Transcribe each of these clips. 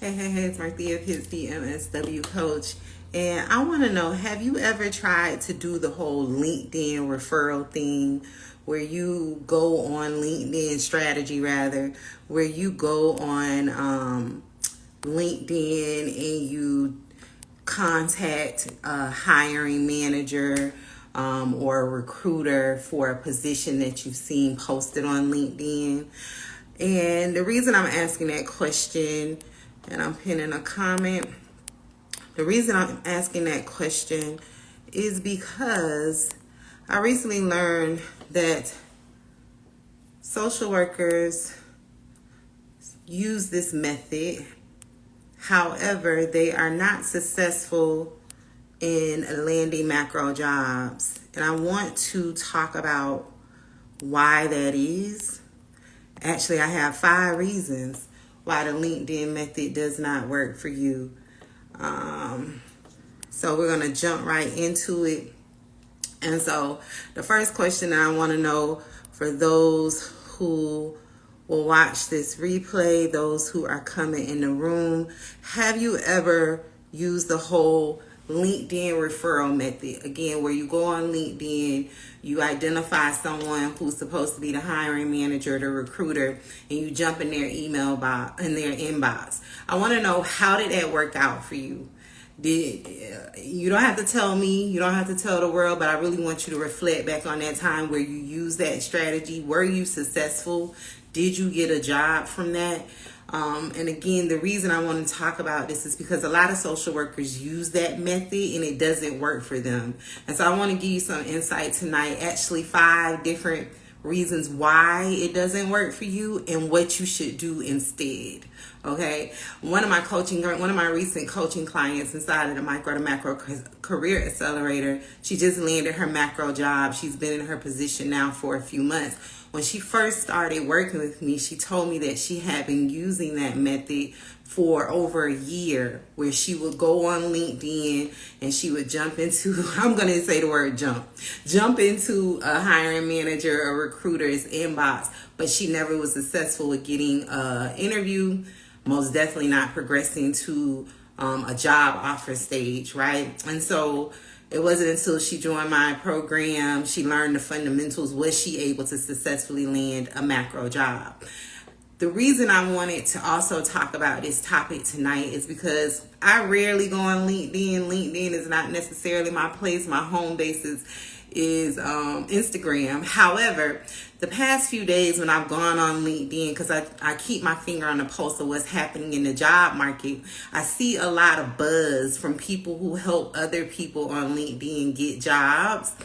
Hey, it's Marthea Pitts, the MSW coach. And I want to know, have you ever tried to do the whole LinkedIn referral thing where you go on LinkedIn strategy where you go on LinkedIn and you contact a hiring manager or a recruiter for a position that you've seen posted on LinkedIn? And the reason I'm asking that question, and I'm pinning a comment, the reason I'm asking that question is because I recently learned that social workers use this method. However, they are not successful in landing macro jobs. And I want to talk about why that is. Actually, I have 5 reasons why the LinkedIn method does not work for you. So we're going to jump right into it. And so the first question that I want to know for those who will watch this replay, those who are coming in the room, have you ever used the whole LinkedIn referral method? Again, where you go on LinkedIn, you identify someone who's supposed to be the hiring manager, the recruiter, and you jump in their email box, in their inbox. I want to know, how did that work out for you? You don't have to tell me, you don't have to tell the world, but I really want you to reflect back on that time where you used that strategy. Were you successful? Did you get a job from that? And again, the reason I want to talk about this is because a lot of social workers use that method and it doesn't work for them. And so I want to give you some insight tonight, actually 5 different reasons why it doesn't work for you and what you should do instead. Okay. One of my recent coaching clients inside of the Micro to Macro Career Accelerator, she just landed her macro job. She's been in her position now for a few months. When she first started working with me, she told me that she had been using that method for over a year, where she would go on LinkedIn and she would jump into, I'm going to say the word jump into a hiring manager or recruiter's inbox, but she never was successful with getting an interview, most definitely not progressing to a job offer stage, right? And so it wasn't until she joined my program, she learned the fundamentals, was she able to successfully land a macro job. The reason I wanted to also talk about this topic tonight is because I rarely go on LinkedIn. LinkedIn is not necessarily my place. My home base is Instagram. However, the past few days when I've gone on LinkedIn, because I keep my finger on the pulse of what's happening in the job market, I see a lot of buzz from people who help other people on LinkedIn get jobs.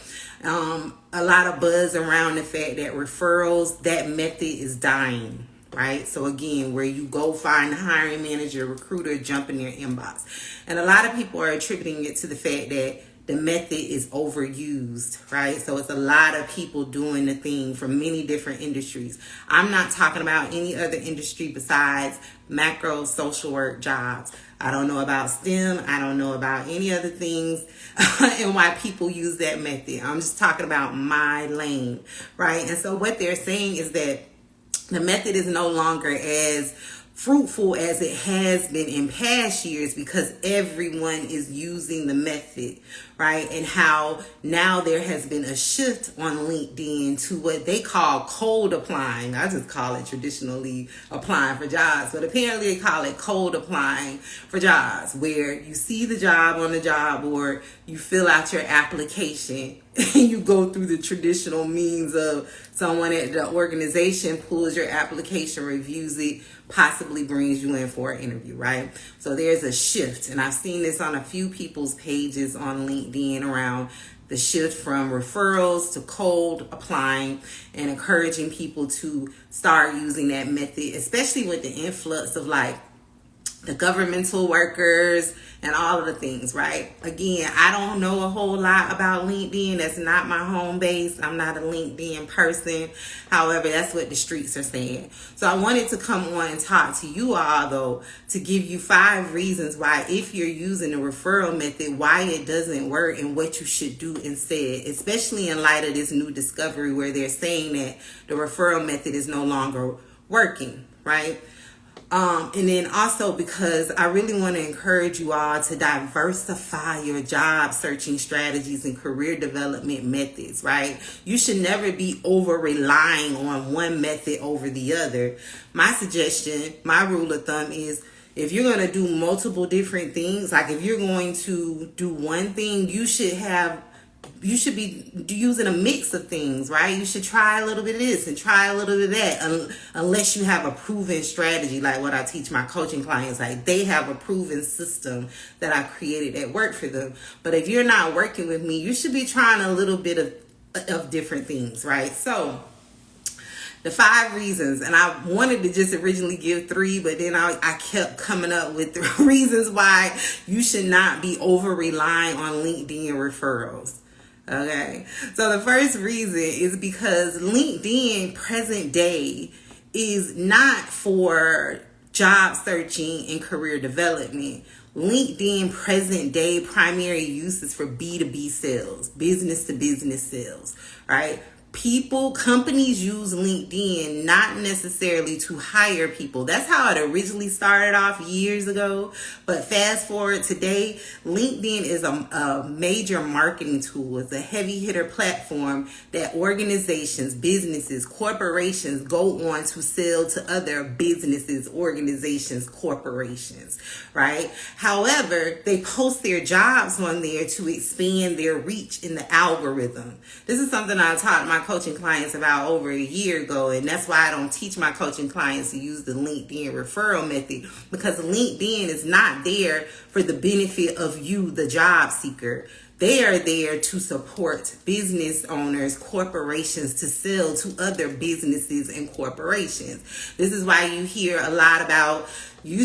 A lot of buzz around the fact that referrals, that method is dying. Right? So again, where you go find the hiring manager, recruiter, jump in their inbox. And a lot of people are attributing it to the fact that the method is overused, right? So it's a lot of people doing the thing from many different industries. I'm not talking about any other industry besides macro social work jobs. I don't know about STEM. I don't know about any other things and why people use that method. I'm just talking about my lane, right? And so what they're saying is that the method is no longer as fruitful as it has been in past years because everyone is using the method, right? And how now there has been a shift on LinkedIn to what they call cold applying. I just call it traditionally applying for jobs, but apparently they call it cold applying for jobs, where you see the job on the job board, you fill out your application, and you go through the traditional means of someone at the organization pulls your application, reviews it, possibly brings you in for an interview, right? So there's a shift, and I've seen this on a few people's pages on LinkedIn around the shift from referrals to cold applying and encouraging people to start using that method, especially with the influx of like the governmental workers and all of the things, right? Again, I don't know a whole lot about LinkedIn. That's not my home base. I'm not a LinkedIn person. However, that's what the streets are saying. So I wanted to come on and talk to you all, though, to give you 5 reasons why, if you're using the referral method, why it doesn't work and what you should do instead, especially in light of this new discovery where they're saying that the referral method is no longer working, right? And then also because I really want to encourage you all to diversify your job searching strategies and career development methods, right? You should never be over relying on one method over the other. My suggestion, my rule of thumb is, if you're going to do multiple different things, like if you're going to do one thing, you should be using a mix of things, right? You should try a little bit of this and try a little bit of that, unless you have a proven strategy, like what I teach my coaching clients. Like, they have a proven system that I created that worked for them. But if you're not working with me, you should be trying a little bit of different things, right? So the 5 reasons, and I wanted to just originally give 3, but then I kept coming up with the reasons why you should not be over relying on LinkedIn referrals. Okay, so the first reason is because LinkedIn present day is not for job searching and career development. LinkedIn present day primary use is for B2B sales, business to business sales, right? Companies use LinkedIn not necessarily to hire people. That's how it originally started off years ago. But fast forward today, LinkedIn is a major marketing tool. It's a heavy hitter platform that organizations, businesses, corporations go on to sell to other businesses, organizations, corporations, right? However, they post their jobs on there to expand their reach in the algorithm. This is something I taught my coaching clients about over a year ago, and that's why I don't teach my coaching clients to use the LinkedIn referral method, because LinkedIn is not there for the benefit of you, the job seeker. They are there to support business owners, corporations, to sell to other businesses and corporations. This is why you used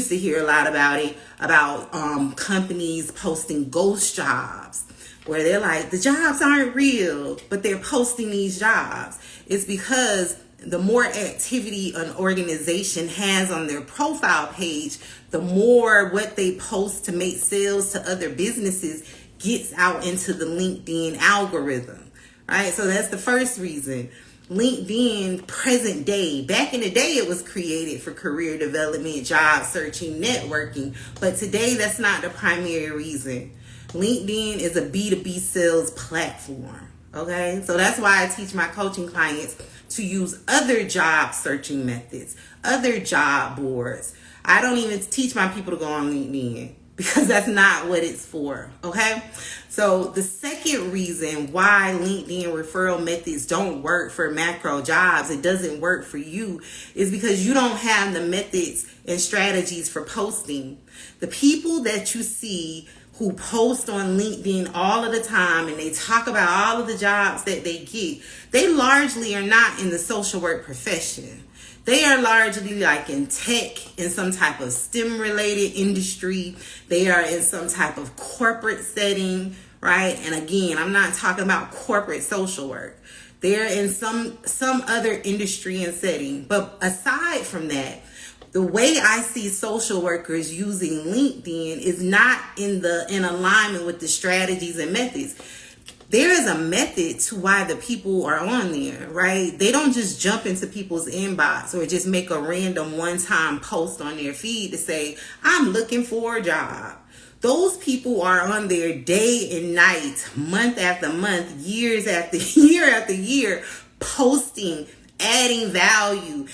to hear a lot about it, about companies posting ghost jobs, where they're like, the jobs aren't real, but they're posting these jobs. It's because the more activity an organization has on their profile page, the more what they post to make sales to other businesses gets out into the LinkedIn algorithm, right? So that's the first reason. LinkedIn present day, back in the day, it was created for career development, job searching, networking, but today that's not the primary reason. LinkedIn is a B2B sales platform, okay? So that's why I teach my coaching clients to use other job searching methods, other job boards. I don't even teach my people to go on LinkedIn, because that's not what it's for, okay? So the second reason why LinkedIn referral methods don't work for macro jobs, it doesn't work for you, is because you don't have the methods and strategies for posting. The people that you see who post on LinkedIn all of the time and they talk about all of the jobs that they get, they largely are not in the social work profession. They are largely like in tech, in some type of STEM related industry. They are in some type of corporate setting, right? And again, I'm not talking about corporate social work. They're in some other industry and setting. But aside from that, the way I see social workers using LinkedIn is not in alignment with the strategies and methods. There is a method to why the people are on there, right? They don't just jump into people's inbox or just make a random one-time post on their feed to say, I'm looking for a job. Those people are on there day and night, month after month, years after year, posting, adding value,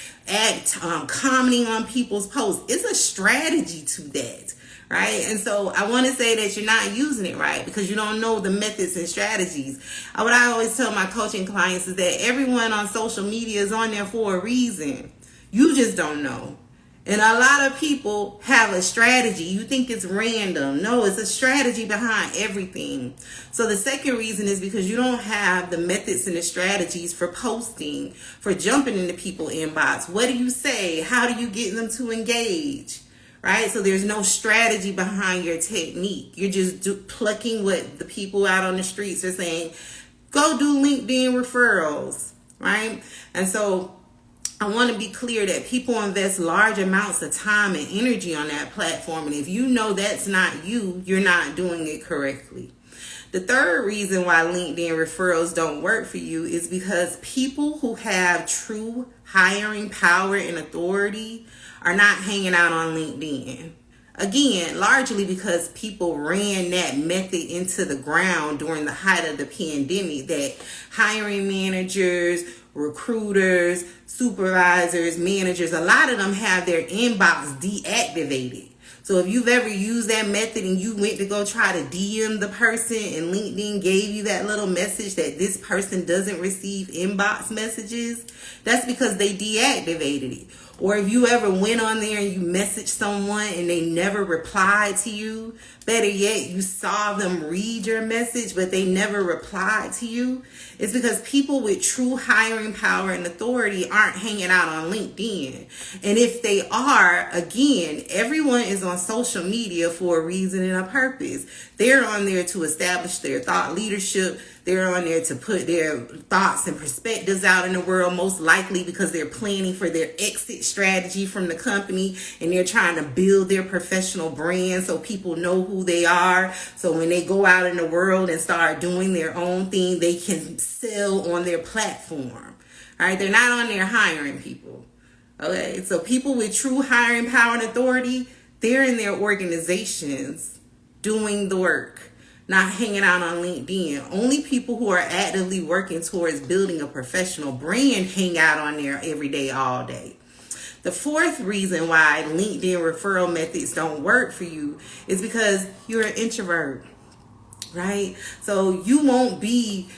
commenting on people's posts. It's a strategy to that, right? And so I want to say that you're not using it right because you don't know the methods and strategies. What I always tell my coaching clients is that everyone on social media is on there for a reason. You just don't know. And a lot of people have a strategy. You think it's random. No, it's a strategy behind everything. So the second reason is because you don't have the methods and the strategies for posting, for jumping into people's inbox. What do you say? How do you get them to engage? Right? So there's no strategy behind your technique. You're just plucking what the people out on the streets are saying. Go do LinkedIn referrals, right? And so I want to be clear that people invest large amounts of time and energy on that platform. And if you know that's not you, you're not doing it correctly. The third reason why LinkedIn referrals don't work for you is because people who have true hiring power and authority are not hanging out on LinkedIn. Again, largely because people ran that method into the ground during the height of the pandemic, that hiring managers, recruiters, supervisors, managers, a lot of them have their inbox deactivated. So if you've ever used that method and you went to go try to DM the person and LinkedIn gave you that little message that this person doesn't receive inbox messages, that's because they deactivated it. Or if you ever went on there and you messaged someone and they never replied to you, better yet, you saw them read your message but they never replied to you, it's because people with true hiring power and authority aren't hanging out on LinkedIn. And if they are, again, everyone is on social media for a reason and a purpose. They're on there to establish their thought leadership. They're on there to put their thoughts and perspectives out in the world, most likely because they're planning for their exit strategy from the company and they're trying to build their professional brand so people know who they are. So when they go out in the world and start doing their own thing, they can sell on their platform. All right, they're not on there hiring people. Okay, so people with true hiring power and authority, they're in their organizations doing the work, not hanging out on LinkedIn. Only people who are actively working towards building a professional brand hang out on there every day, all day. The fourth reason why LinkedIn referral methods don't work for you is because you're an introvert, right? So you won't be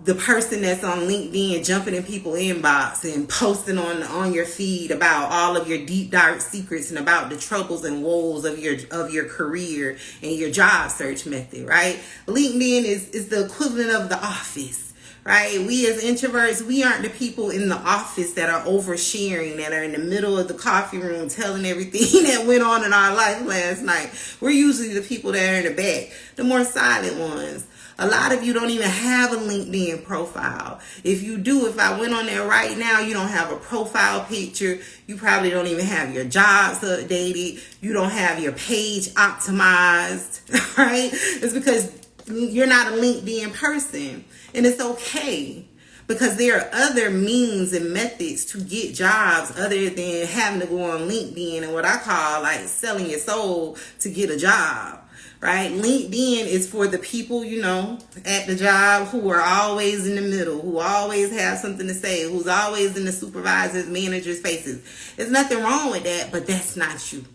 the person that's on LinkedIn jumping in people's inbox and posting on your feed about all of your deep dark secrets and about the troubles and woes of your career and your job search method, right? LinkedIn is the equivalent of the office, right? We as introverts, we aren't the people in the office that are oversharing, that are in the middle of the coffee room telling everything that went on in our life last night. We're usually the people that are in the back, the more silent ones. A lot of you don't even have a LinkedIn profile. If you do, if I went on there right now, you don't have a profile picture. You probably don't even have your jobs updated. You don't have your page optimized, right? It's because you're not a LinkedIn person. And it's okay, because there are other means and methods to get jobs other than having to go on LinkedIn and what I call like selling your soul to get a job. Right? LinkedIn is for the people, at the job who are always in the middle, who always have something to say, who's always in the supervisors, managers' faces. There's nothing wrong with that, but that's not you.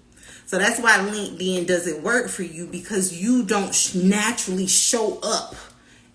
So that's why LinkedIn doesn't work for you, because you don't naturally show up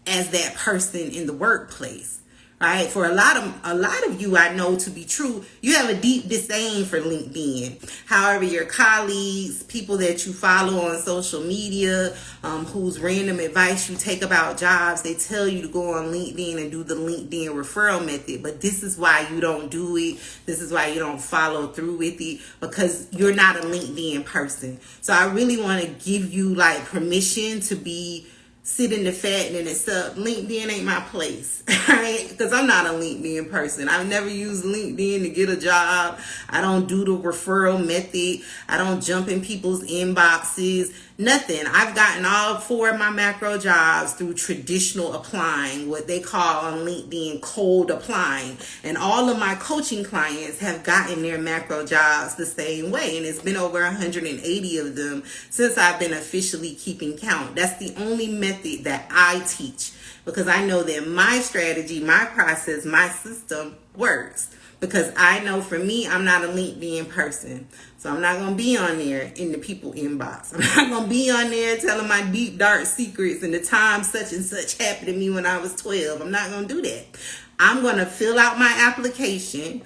as that person in the workplace. Right? For a lot of you, I know to be true, you have a deep disdain for LinkedIn. However, your colleagues, people that you follow on social media, whose random advice you take about jobs, they tell you to go on LinkedIn and do the LinkedIn referral method. But this is why you don't do it. This is why you don't follow through with it, because you're not a LinkedIn person. So I really want to give you like permission to be sitting the fat and it's up. LinkedIn ain't my place, right? Because I'm not a LinkedIn person. I've never used LinkedIn to get a job. I don't do the referral method. I don't jump in people's inboxes. Nothing. I've gotten all 4 of my macro jobs through traditional applying, what they call on LinkedIn cold applying. And all of my coaching clients have gotten their macro jobs the same way. And it's been over 180 of them since I've been officially keeping count. That's the only method that I teach, because I know that my strategy, my process, my system works. Because I know for me, I'm not a LinkedIn person. So I'm not going to be on there in the people inbox. I'm not going to be on there telling my deep, dark secrets and the time such and such happened to me when I was 12. I'm not going to do that. I'm going to fill out my application.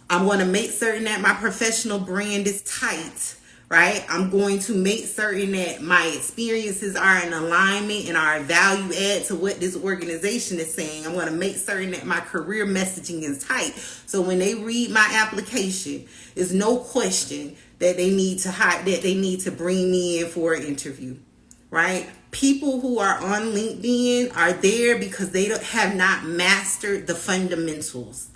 I'm going to make certain that my professional brand is tight. Right? I'm going to make certain that my experiences are in alignment and are a value add to what this organization is saying. I'm going to make certain that my career messaging is tight. So when they read my application, there's no question that they need to bring me in for an interview. Right? People who are on LinkedIn are there because they have not mastered the fundamentals.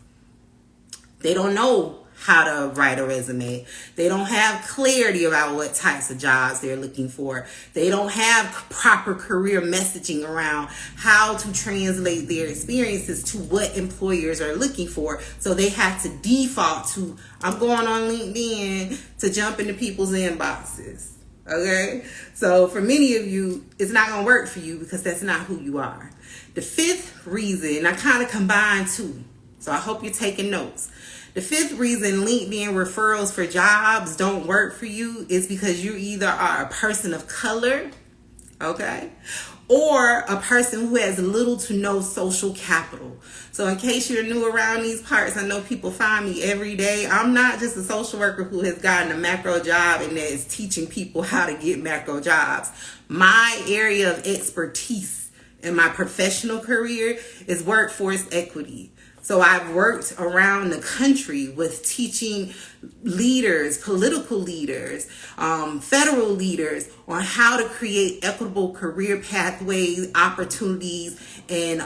They don't know how to write a resume. They don't have clarity about what types of jobs they're looking for. They don't have proper career messaging around how to translate their experiences to what employers are looking for. So they have to default to, I'm going on LinkedIn to jump into people's inboxes. Okay? So for many of you, it's not going to work for you because that's not who you are. The fifth reason, I kind of combined two. So I hope you're taking notes. The fifth reason LinkedIn referrals for jobs don't work for you is because you either are a person of color, okay, or a person who has little to no social capital. So in case you're new around these parts, I know people find me every day. I'm not just a social worker who has gotten a macro job and that is teaching people how to get macro jobs. My area of expertise in my professional career is workforce equity. So I've worked around the country with teaching leaders, political leaders, federal leaders on how to create equitable career pathways, opportunities, and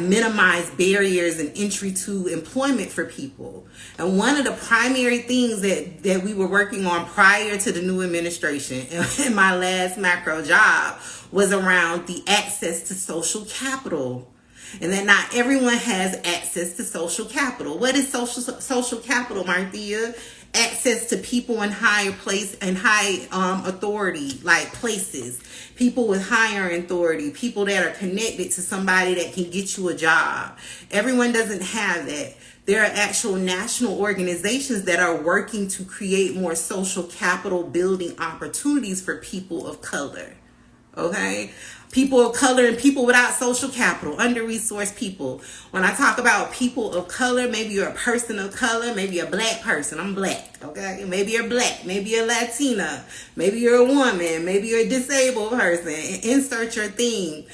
minimize barriers and entry to employment for people. And one of the primary things that we were working on prior to the new administration in my last macro job was around the access to social capital. And that not everyone has access to social capital. What is social capital, Marthea? Access to people in higher place and high authority, like places. People with higher authority. People that are connected to somebody that can get you a job. Everyone doesn't have that. There are actual national organizations that are working to create more social capital building opportunities for people of color. Okay? People of color and people without social capital, under-resourced people. When I talk about people of color, maybe you're a person of color, maybe you're a black person. I'm black, okay? Maybe you're black, maybe you're Latina, maybe you're a woman, maybe you're a disabled person. Insert your theme.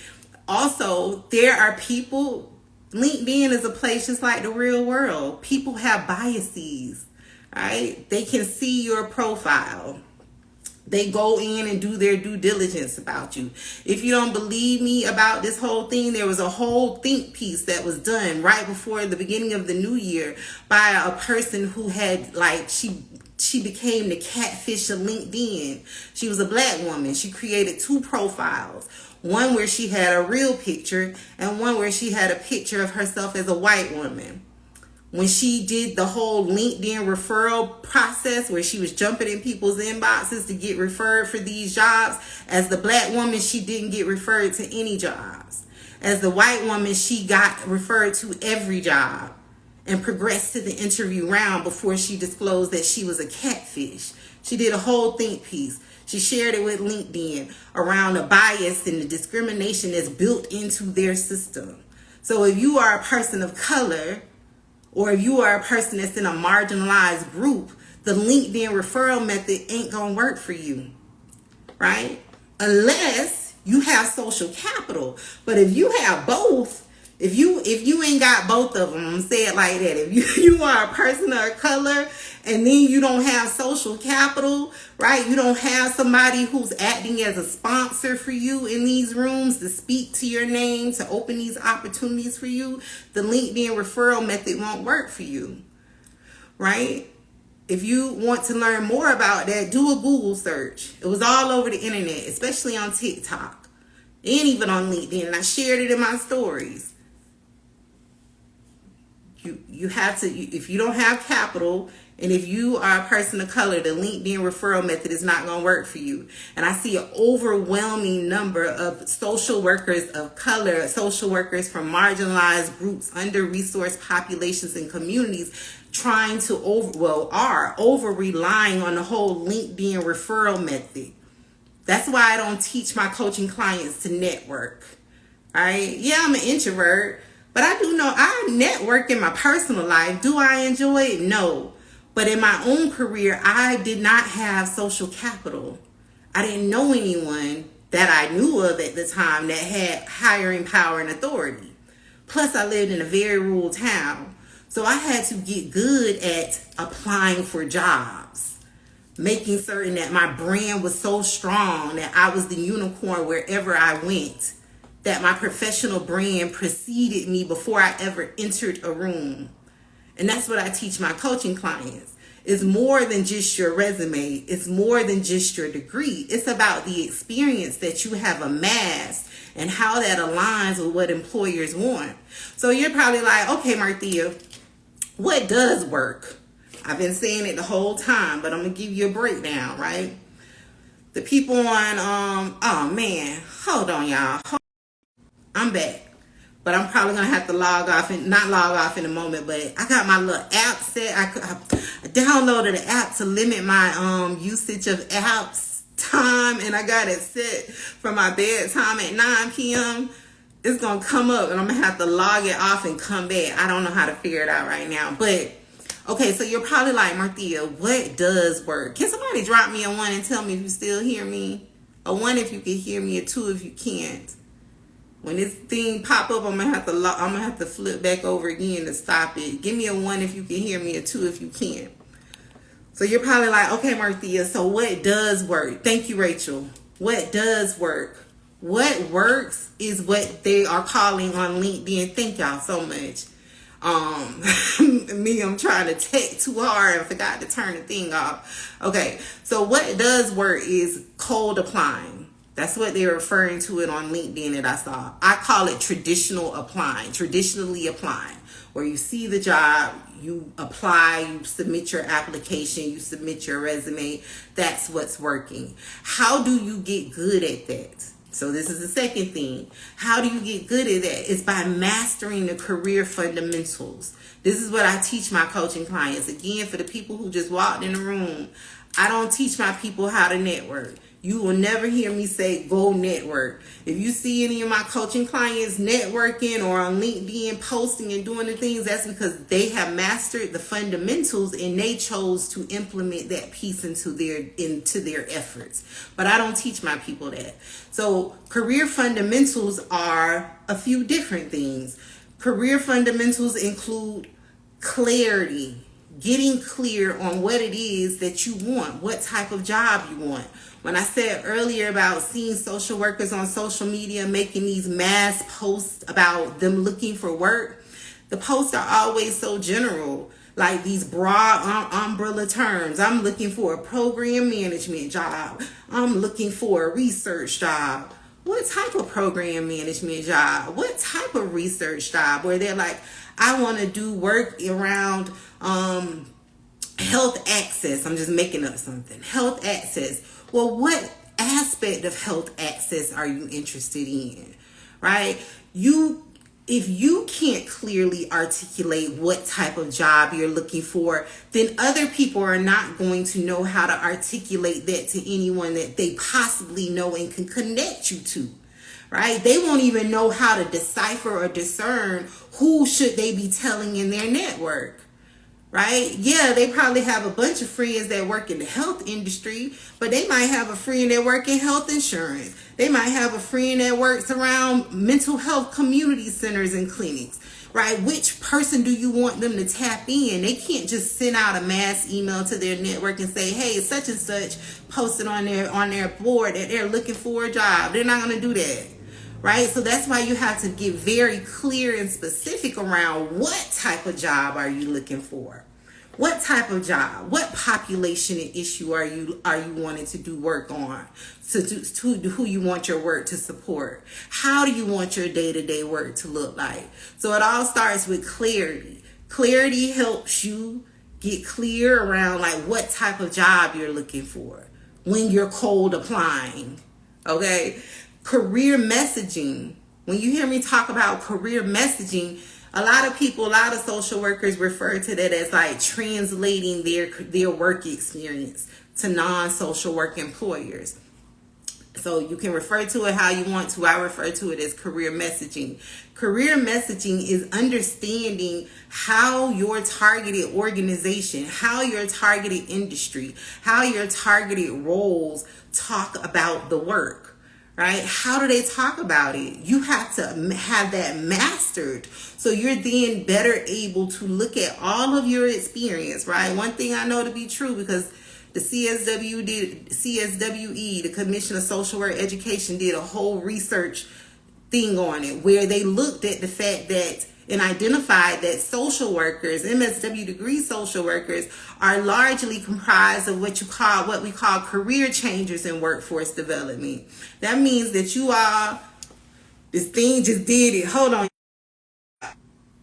Also, there are people, LinkedIn is a place just like the real world. People have biases, right? They can see your profile. They go in and do their due diligence about you. If you don't believe me about this whole thing, there was a whole think piece that was done right before the beginning of the new year by a person who had she became the catfish of LinkedIn. She was a black woman. She created two profiles. One where she had a real picture and one where she had a picture of herself as a white woman. When she did the whole LinkedIn referral process where she was jumping in people's inboxes to get referred for these jobs, as the black woman, she didn't get referred to any jobs. As the white woman, she got referred to every job and progressed to the interview round before she disclosed that she was a catfish. She did a whole think piece. She shared it with LinkedIn around the bias and the discrimination that's built into their system. So if you are a person of color, or if you are a person that's in a marginalized group, the LinkedIn referral method ain't gonna work for you, right? Unless you have social capital. But if you have both, if you ain't got both of them, say it like that. If you are a person of color and then you don't have social capital, right? You don't have somebody who's acting as a sponsor for you in these rooms to speak to your name, to open these opportunities for you, the LinkedIn referral method won't work for you, right? If you want to learn more about that, do a Google search. It was all over the internet, especially on TikTok and even on LinkedIn. And I shared it in my stories. You have to, if you don't have capital, and if you are a person of color, the LinkedIn referral method is not going to work for you. And I see an overwhelming number of social workers of color, social workers from marginalized groups, under-resourced populations and communities trying to over relying on the whole LinkedIn referral method. That's why I don't teach my coaching clients to network. All right. Yeah, I'm an introvert, but I do know I network in my personal life. Do I enjoy it? No. But in my own career, I did not have social capital. I didn't know anyone that I knew of at the time that had hiring power and authority. Plus, I lived in a very rural town. So I had to get good at applying for jobs, making certain that my brand was so strong that I was the unicorn wherever I went, that my professional brand preceded me before I ever entered a room. And that's what I teach my coaching clients. It's more than just your resume. It's more than just your degree. It's about the experience that you have amassed and how that aligns with what employers want. So you're probably like, okay, Marthea, what does work? I've been saying it the whole time, but I'm going to give you a breakdown, right? The people on, oh man, hold on, y'all. I'm back. But I'm probably going to have to not log off in a moment, but I got my little app set. I downloaded the app to limit my usage of apps time, and I got it set for my bedtime at 9 p.m. It's going to come up, and I'm going to have to log it off and come back. I don't know how to figure it out right now, but okay, so you're probably like, Marthea, what does work? Can somebody drop me a 1 and tell me if you still hear me? A 1 if you can hear me, a 2 if you can't. When this thing pop up, I'm gonna have to flip back over again to stop it. Give me a 1 if you can hear me, a 2 if you can't. So you're probably like, okay, Marthea, so what does work? Thank you, Rachel. What does work? What works is what they are calling on LinkedIn. Thank y'all so much. I'm trying to take too hard and forgot to turn the thing off. Okay, so what does work is cold applying. That's what they're referring to it on LinkedIn that I saw. I call it traditionally applying, where you see the job, you apply, you submit your application, you submit your resume. That's what's working. How do you get good at that? So this is the second thing. How do you get good at that? It's by mastering the career fundamentals. This is what I teach my coaching clients. Again, for the people who just walked in the room, I don't teach my people how to network. You will never hear me say, go network. If you see any of my coaching clients networking or on LinkedIn posting and doing the things, that's because they have mastered the fundamentals and they chose to implement that piece into their efforts. But I don't teach my people that. So career fundamentals are a few different things. Career fundamentals include clarity, getting clear on what it is that you want, what type of job you want. When I said earlier about seeing social workers on social media making these mass posts about them looking for work, the posts are always so general, like these broad umbrella terms. I'm looking for a program management job. I'm looking for a research job. What type of program management job? What type of research job? Where they're like, I want to do work around health access. I'm just making up something. Health access. Well, what aspect of health access are you interested in? Right? If you can't clearly articulate what type of job you're looking for, then other people are not going to know how to articulate that to anyone that they possibly know and can connect you to. Right? They won't even know how to decipher or discern who should they be telling in their network. Right? Yeah, they probably have a bunch of friends that work in the health industry, but they might have a friend that works in health insurance. They might have a friend that works around mental health community centers and clinics. Right? Which person do you want them to tap in? They can't just send out a mass email to their network and say, hey, such and such posted on their board that they're looking for a job. They're not going to do that. Right? So that's why you have to get very clear and specific around what type of job are you looking for? What type of job? What population and issue are you wanting to do work on? To who you want your work to support? How do you want your day-to-day work to look like? So it all starts with clarity. Clarity helps you get clear around like what type of job you're looking for when you're cold applying. Okay? Career messaging. When you hear me talk about career messaging, a lot of social workers refer to that as like translating their work experience to non-social work employers. So you can refer to it how you want to. I refer to it as career messaging. Career messaging is understanding how your targeted organization, how your targeted industry, how your targeted roles talk about the work. Right? How do they talk about it? You have to have that mastered. So you're then better able to look at all of your experience, right? One thing I know to be true, because the CSWE, the Commission of Social Work Education, did a whole research thing on it where they looked at the fact that and identified that social workers, MSW degree social workers, are largely comprised of what we call career changers in workforce development. That means that you all, this thing just did it. Hold on.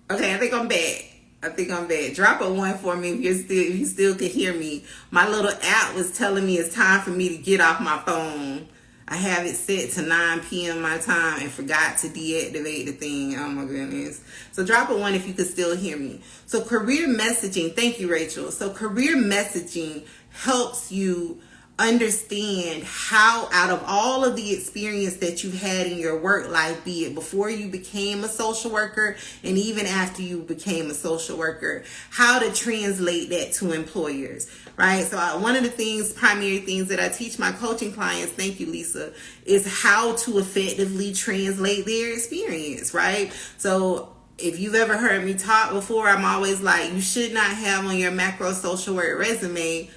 Okay, I think I'm back. Drop a 1 for me if you still can hear me. My little app was telling me it's time for me to get off my phone. I have it set to 9 p.m. my time and forgot to deactivate the thing. Oh my goodness. So drop a 1 if you could still hear me. So career messaging, thank you, Rachel. So career messaging helps you understand how, out of all of the experience that you've had in your work life, be it before you became a social worker and even after you became a social worker, how to translate that to employers, right? So one of the primary things that I teach my coaching clients, thank you, Lisa, is how to effectively translate their experience, right? So if you've ever heard me talk before, I'm always like, you should not have on your macro social work resume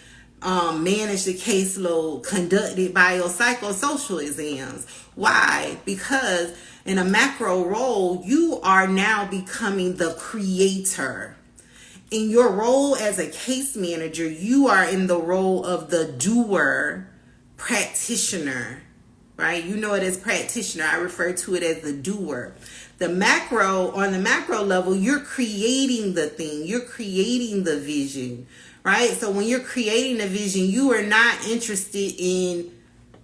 manage the caseload, conducted biopsychosocial exams. Why? Because in a macro role, you are now becoming the creator. In your role as a case manager, you are in the role of the doer, practitioner, right? You know it as practitioner. I refer to it as the doer. On the macro level, you're creating the thing. You're creating the vision, right? So when you're creating a vision, you are not interested in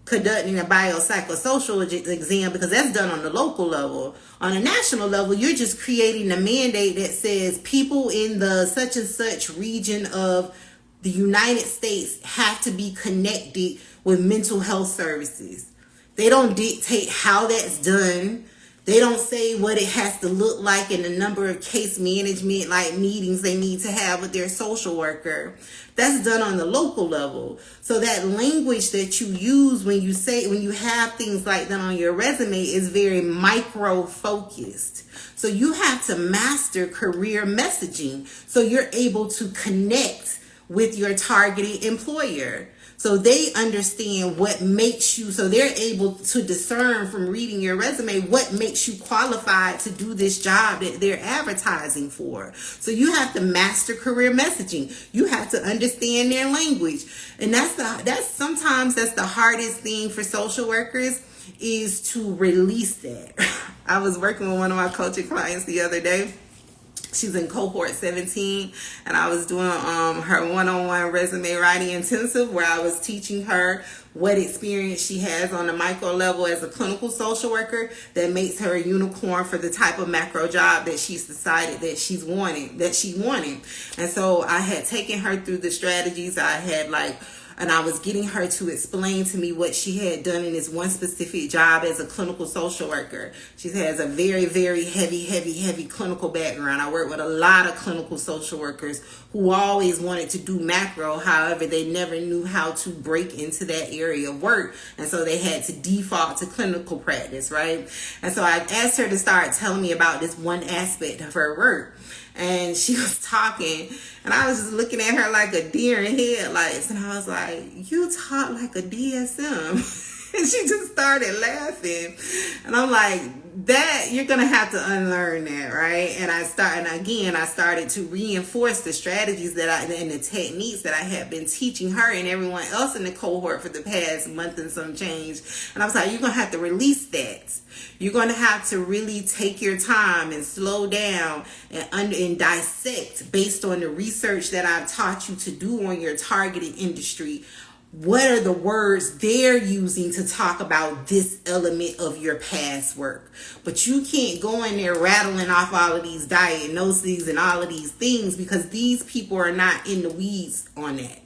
conducting a biopsychosocial exam because that's done on the local level. On a national level, you're just creating a mandate that says people in the such and such region of the United States have to be connected with mental health services. They don't dictate how that's done. They don't say what it has to look like and the number of case management like meetings they need to have with their social worker. That's done on the local level. So that language that you use when you have things like that on your resume is very micro focused. So you have to master career messaging so you're able to connect with your targeted employer. So they understand what makes you, so they're able to discern from reading your resume what makes you qualified to do this job that they're advertising for. So you have to master career messaging. You have to understand their language. And sometimes that's the hardest thing for social workers, is to release that. I was working with one of my coaching clients the other day. She's in Cohort 17, and I was doing her one-on-one resume writing intensive where I was teaching her what experience she has on the micro level as a clinical social worker that makes her a unicorn for the type of macro job that she's decided that she wanted. And so I had taken her through the strategies. And I was getting her to explain to me what she had done in this one specific job as a clinical social worker. She has a very, very heavy clinical background. I work with a lot of clinical social workers who always wanted to do macro. However, they never knew how to break into that area of work. And so they had to default to clinical practice, right? And so I asked her to start telling me about this one aspect of her work. And she was talking, and I was just looking at her like a deer in headlights. And I was like, you talk like a DSM. And she just started laughing. And I'm like, you're going to have to unlearn that, right? And I started to reinforce the strategies and the techniques that I had been teaching her and everyone else in the cohort for the past month and some change. And I was like, you're going to have to release that. You're going to have to really take your time and slow down and dissect based on the research that I've taught you to do on your targeted industry. What are the words they're using to talk about this element of your past work? But you can't go in there rattling off all of these diagnoses and all of these things because these people are not in the weeds on that.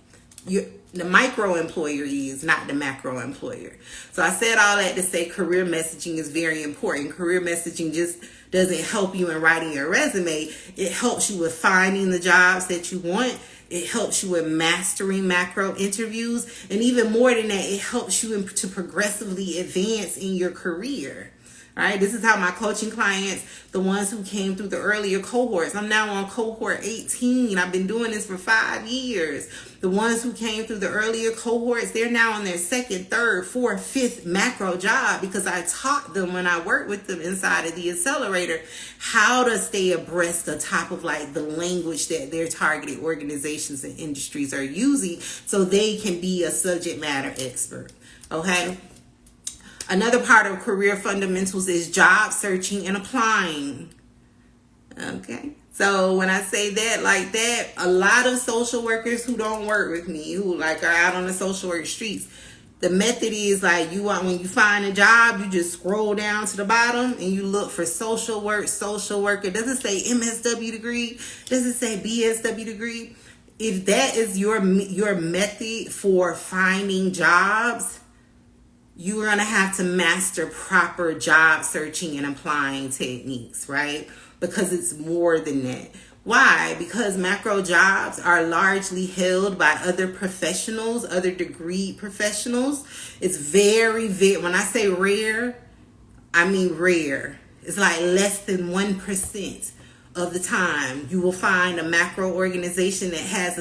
The micro employer is, not the macro employer. So I said all that to say career messaging is very important. Career messaging just doesn't help you in writing your resume. It helps you with finding the jobs that you want. It helps you with mastering macro interviews. And even more than that, it helps you to progressively advance in your career. Right? This is how my coaching clients, the ones who came through the earlier cohorts, I'm now on cohort 18. I've been doing this for 5 years. The ones who came through the earlier cohorts, they're now on their second, third, fourth, fifth macro job because I taught them when I worked with them inside of the Accelerator how to stay abreast on top of like the language that their targeted organizations and industries are using so they can be a subject matter expert. Okay? Another part of career fundamentals is job searching and applying. Okay. So when I say that like that, a lot of social workers who don't work with me, who like are out on the social work streets, the method is like when you find a job, you just scroll down to the bottom and you look for social worker. Does it say MSW degree? Does it say BSW degree? If that is your method for finding jobs, you're going to have to master proper job searching and applying techniques, right? Because it's more than that. Why? Because macro jobs are largely held by other professionals, other degree professionals. It's very, when I say rare, I mean rare. It's like less than 1% of the time you will find a macro organization that has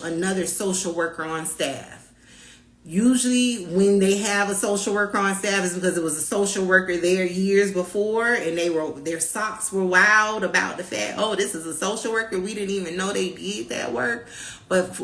another social worker on staff. Usually when they have a social worker on staff is because it was a social worker there years before and their socks were wild about the fact, oh, this is a social worker. We didn't even know they did that work. But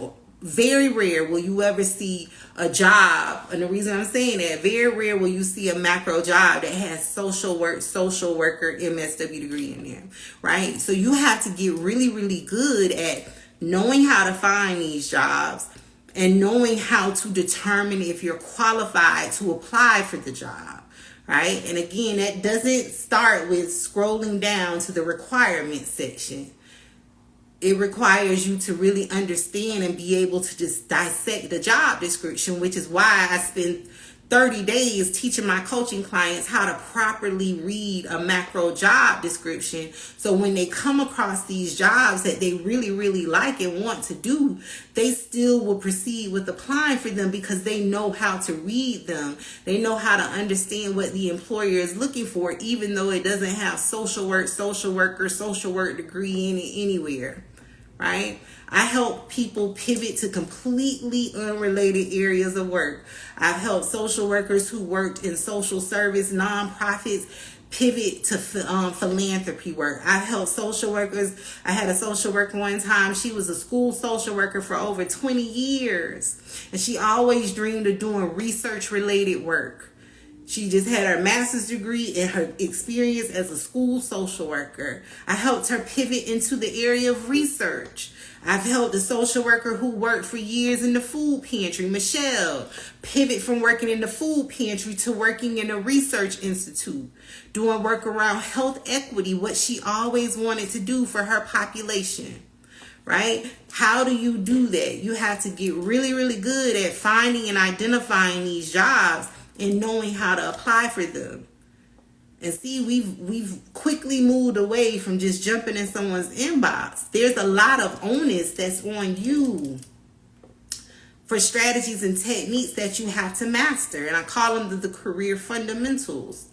very rare will you ever see a job. And the reason I'm saying that, very rare will you see a macro job that has social worker, MSW degree in there, right? So you have to get really, really good at knowing how to find these jobs and knowing how to determine if you're qualified to apply for the job, right? And again, that doesn't start with scrolling down to the requirements section. It requires you to really understand and be able to just dissect the job description, which is why I spend 30 days teaching my coaching clients how to properly read a macro job description. So when they come across these jobs that they really, really like and want to do, they still will proceed with applying for them because they know how to read them. They know how to understand what the employer is looking for, even though it doesn't have social work, social worker, social work degree in it anywhere, right? I help people pivot to completely unrelated areas of work. I've helped social workers who worked in social service, nonprofits, pivot to philanthropy work. I've helped social workers. I had a social worker one time. She was a school social worker for over 20 years. And she always dreamed of doing research-related work. She just had her master's degree and her experience as a school social worker. I helped her pivot into the area of research. I've helped a social worker who worked for years in the food pantry, Michelle, pivot from working in the food pantry to working in a research institute, doing work around health equity, what she always wanted to do for her population, right? How do you do that? You have to get really, really good at finding and identifying these jobs and knowing how to apply for them. And see, we've quickly moved away from just jumping in someone's inbox. There's a lot of onus that's on you for strategies and techniques that you have to master. And I call them the career fundamentals.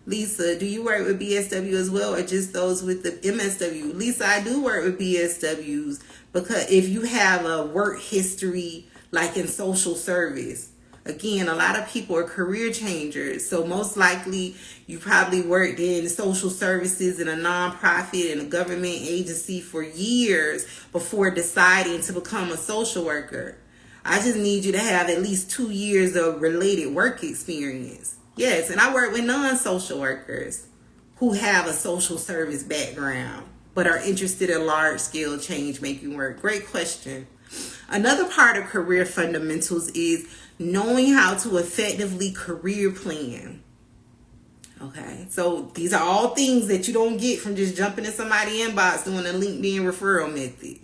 Lisa, do you work with BSW as well, or just those with the MSW? Lisa, I do work with BSWs because if you have a work history like in social service, again, a lot of people are career changers. So most likely you probably worked in social services in a nonprofit and a government agency for years before deciding to become a social worker. I just need you to have at least 2 years of related work experience. Yes, and I work with non-social workers who have a social service background but are interested in large-scale change-making work. Great question. Another part of career fundamentals is knowing how to effectively career plan. Okay, so these are all things that you don't get from just jumping in somebody's inbox doing a LinkedIn referral method.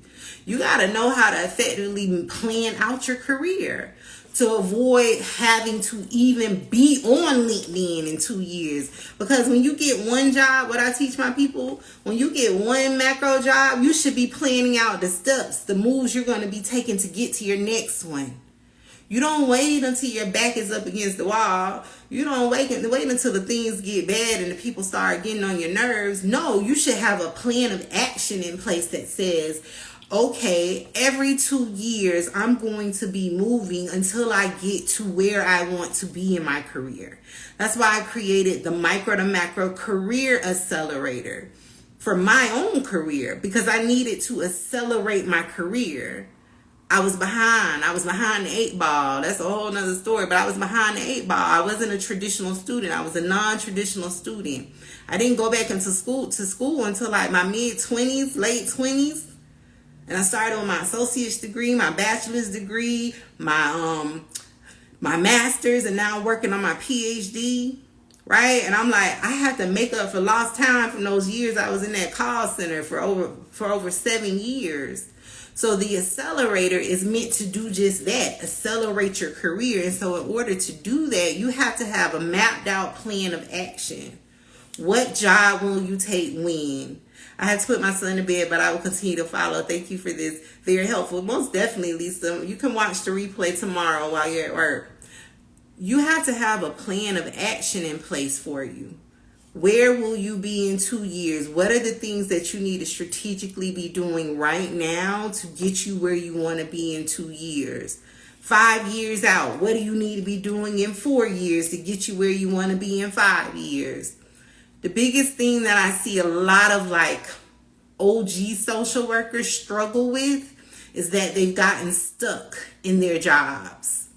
You got to know how to effectively plan out your career to avoid having to even be on LinkedIn in 2 years. Because when you get one job, what I teach my people, when you get one macro job, you should be planning out the steps, the moves you're going to be taking to get to your next one. You don't wait until your back is up against the wall. You don't wait until the things get bad and the people start getting on your nerves. No, you should have a plan of action in place that says, okay, every 2 years, I'm going to be moving until I get to where I want to be in my career. That's why I created the Micro to Macro Career Accelerator for my own career, because I needed to accelerate my career. I was behind the 8 ball. That's a whole nother story, but I was behind the 8 ball. I wasn't a traditional student. I was a non-traditional student. I didn't go back into school until like my mid-20s, late 20s. And I started on my associate's degree, my bachelor's degree, my master's, and now I'm working on my PhD, right? And I'm like, I have to make up for lost time from those years I was in that call center for over 7 years. So the accelerator is meant to do just that, accelerate your career. And so in order to do that, you have to have a mapped out plan of action. What job will you take when? I had to put my son to bed, but I will continue to follow. Thank you for this. Very helpful. Most definitely, Lisa. You can watch the replay tomorrow while you're at work. You have to have a plan of action in place for you. Where will you be in 2 years? What are the things that you need to strategically be doing right now to get you where you want to be in 2 years? 5 years out, what do you need to be doing in 4 years to get you where you want to be in 5 years? The biggest thing that I see a lot of like OG social workers struggle with is that they've gotten stuck in their jobs.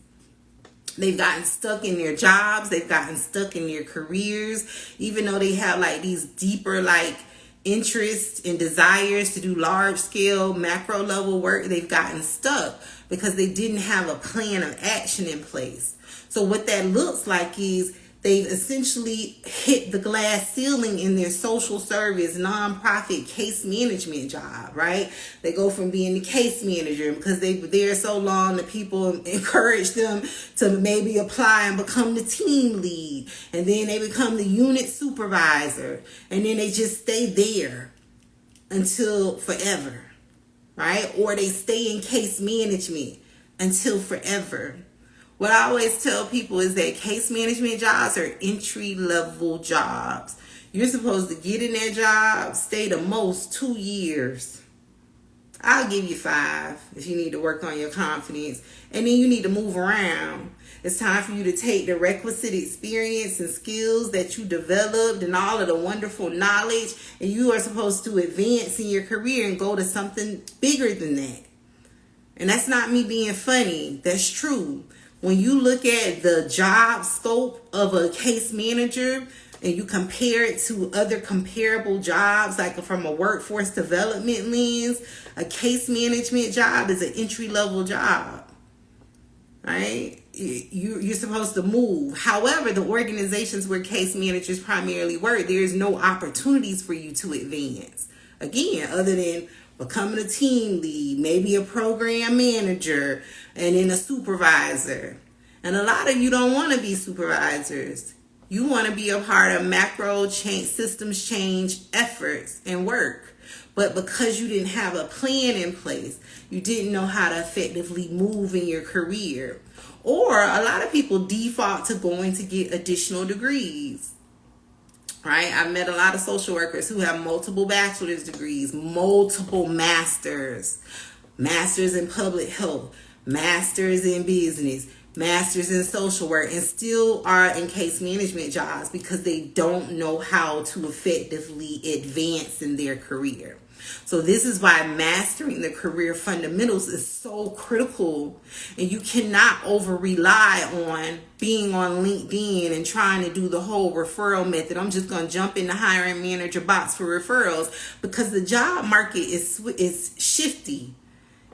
They've gotten stuck in their jobs. They've gotten stuck in their careers. Even though they have like these deeper like interests and desires to do large scale macro level work, they've gotten stuck because they didn't have a plan of action in place. So what that looks like is they've essentially hit the glass ceiling in their social service, nonprofit case management job, right? They go from being the case manager because they were there so long that people encourage them to maybe apply and become the team lead. And then they become the unit supervisor. And then they just stay there until forever, right? Or they stay in case management until forever. What I always tell people is that case management jobs are entry-level jobs. You're supposed to get in that job, stay the most 2 years. I'll give you 5 if you need to work on your confidence. And then you need to move around. It's time for you to take the requisite experience and skills that you developed and all of the wonderful knowledge. And you are supposed to advance in your career and go to something bigger than that. And that's not me being funny. That's true. When you look at the job scope of a case manager and you compare it to other comparable jobs, like from a workforce development lens, a case management job is an entry-level job, right? You're supposed to move. However, the organizations where case managers primarily work, there's no opportunities for you to advance. Again, other than becoming a team lead, maybe a program manager, and then a supervisor. And a lot of you don't want to be supervisors. You want to be a part of macro change, systems change efforts and work. But because you didn't have a plan in place, you didn't know how to effectively move in your career. Or a lot of people default to going to get additional degrees. Right? I've met a lot of social workers who have multiple bachelor's degrees, multiple masters in public health, masters in business, masters in social work, and still are in case management jobs because they don't know how to effectively advance in their career. So this is why mastering the career fundamentals is so critical, and you cannot over rely on being on LinkedIn and trying to do the whole referral method. I'm just going to jump in the hiring manager box for referrals because the job market is shifty.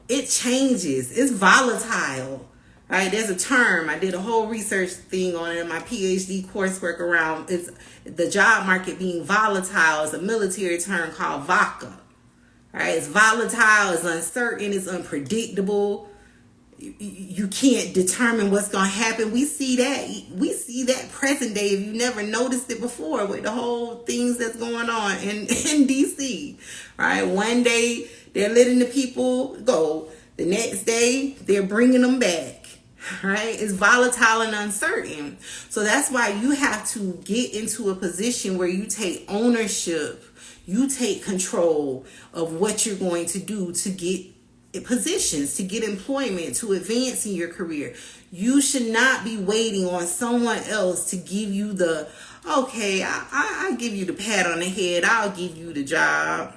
It changes. It's volatile. Right? There's a term. I did a whole research thing on it in my PhD coursework around it's the job market being volatile is a military term called VACA. Right? It's volatile, it's uncertain, it's unpredictable. You can't determine what's going to happen. We see that present day, if you never noticed it before, with the whole things that's going on in DC. Right? One day they're letting the people go. The next day they're bringing them back. right? It's volatile and uncertain. So that's why you have to get into a position where you take ownership, you take control of what you're going to do to get positions, to get employment, to advance in your career. You should not be waiting on someone else to give you the, okay, I'll give you the pat on the head, I'll give you the job.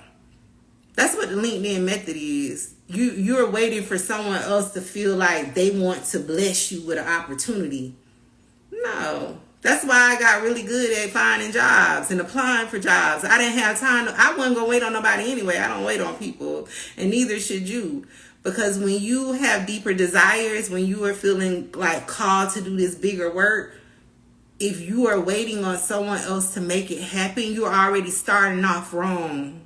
That's what the LinkedIn method is. You're waiting for someone else to feel like they want to bless you with an opportunity. No. That's why I got really good at finding jobs and applying for jobs. I didn't have time. I wasn't going to wait on nobody anyway. I don't wait on people, and neither should you. Because when you have deeper desires, when you are feeling like called to do this bigger work, if you are waiting on someone else to make it happen, you're already starting off wrong.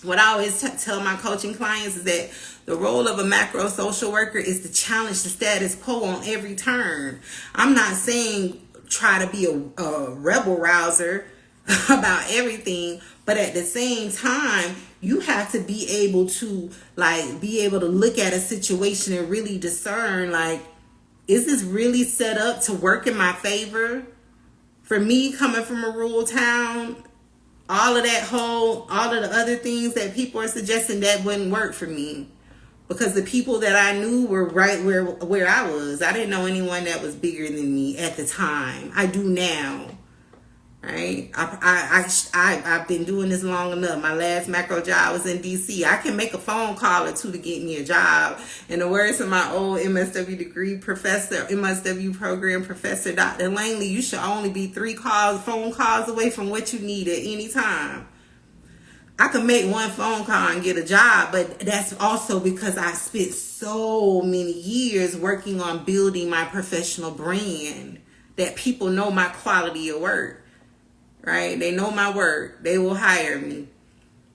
What I always tell my coaching clients is that the role of a macro social worker is to challenge the status quo on every turn. I'm not saying try to be a rebel rouser about everything, but at the same time, you have to be able to look at a situation and really discern, like, is this really set up to work in my favor? For me, coming from a rural town, all of the other things that people are suggesting, that wouldn't work for me. Because the people that I knew were right where I was. I didn't know anyone that was bigger than me at the time. I do now. Right? I've been doing this long enough. My last macro job was in DC. I can make a phone call or two to get me a job. In the words of my old MSW degree professor, MSW program professor, Dr. Langley, you should only be 3 phone calls away from what you need at any time. I can make one phone call and get a job, but that's also because I spent so many years working on building my professional brand that people know my quality of work, right? They know my work. They will hire me.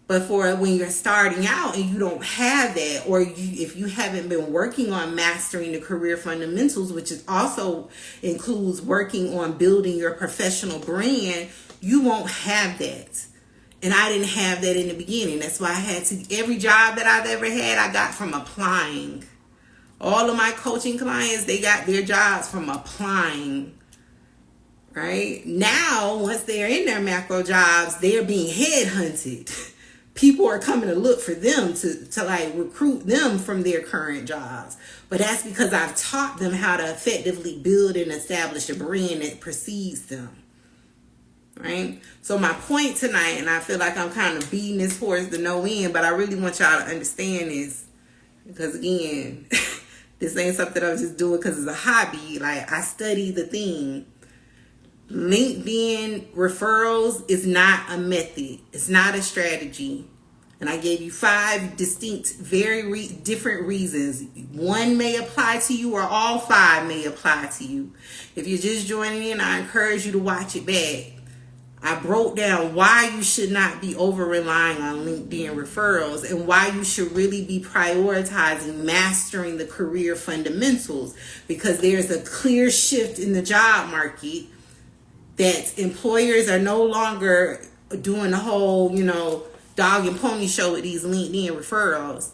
But for when you're starting out and you don't have that, or if you haven't been working on mastering the career fundamentals, which is also includes working on building your professional brand, you won't have that. And I didn't have that in the beginning. That's why I had to, every job that I've ever had, I got from applying. All of my coaching clients, they got their jobs from applying. Right? Now, once they're in their macro jobs, they're being headhunted. People are coming to look for them to like recruit them from their current jobs. But that's because I've taught them how to effectively build and establish a brand that precedes them. Right? So my point tonight, and I feel like I'm kind of beating this horse to no end, but I really want y'all to understand this, because again, this ain't something I'm just doing because it's a hobby. Like, I study the thing. LinkedIn referrals is not a method. It's not a strategy. And I gave you 5 distinct, very different reasons. One may apply to you, or all 5 may apply to you. If you're just joining in, I encourage you to watch it back. I broke down why you should not be over-relying on LinkedIn referrals and why you should really be prioritizing mastering the career fundamentals, because there's a clear shift in the job market that employers are no longer doing the whole, dog and pony show with these LinkedIn referrals.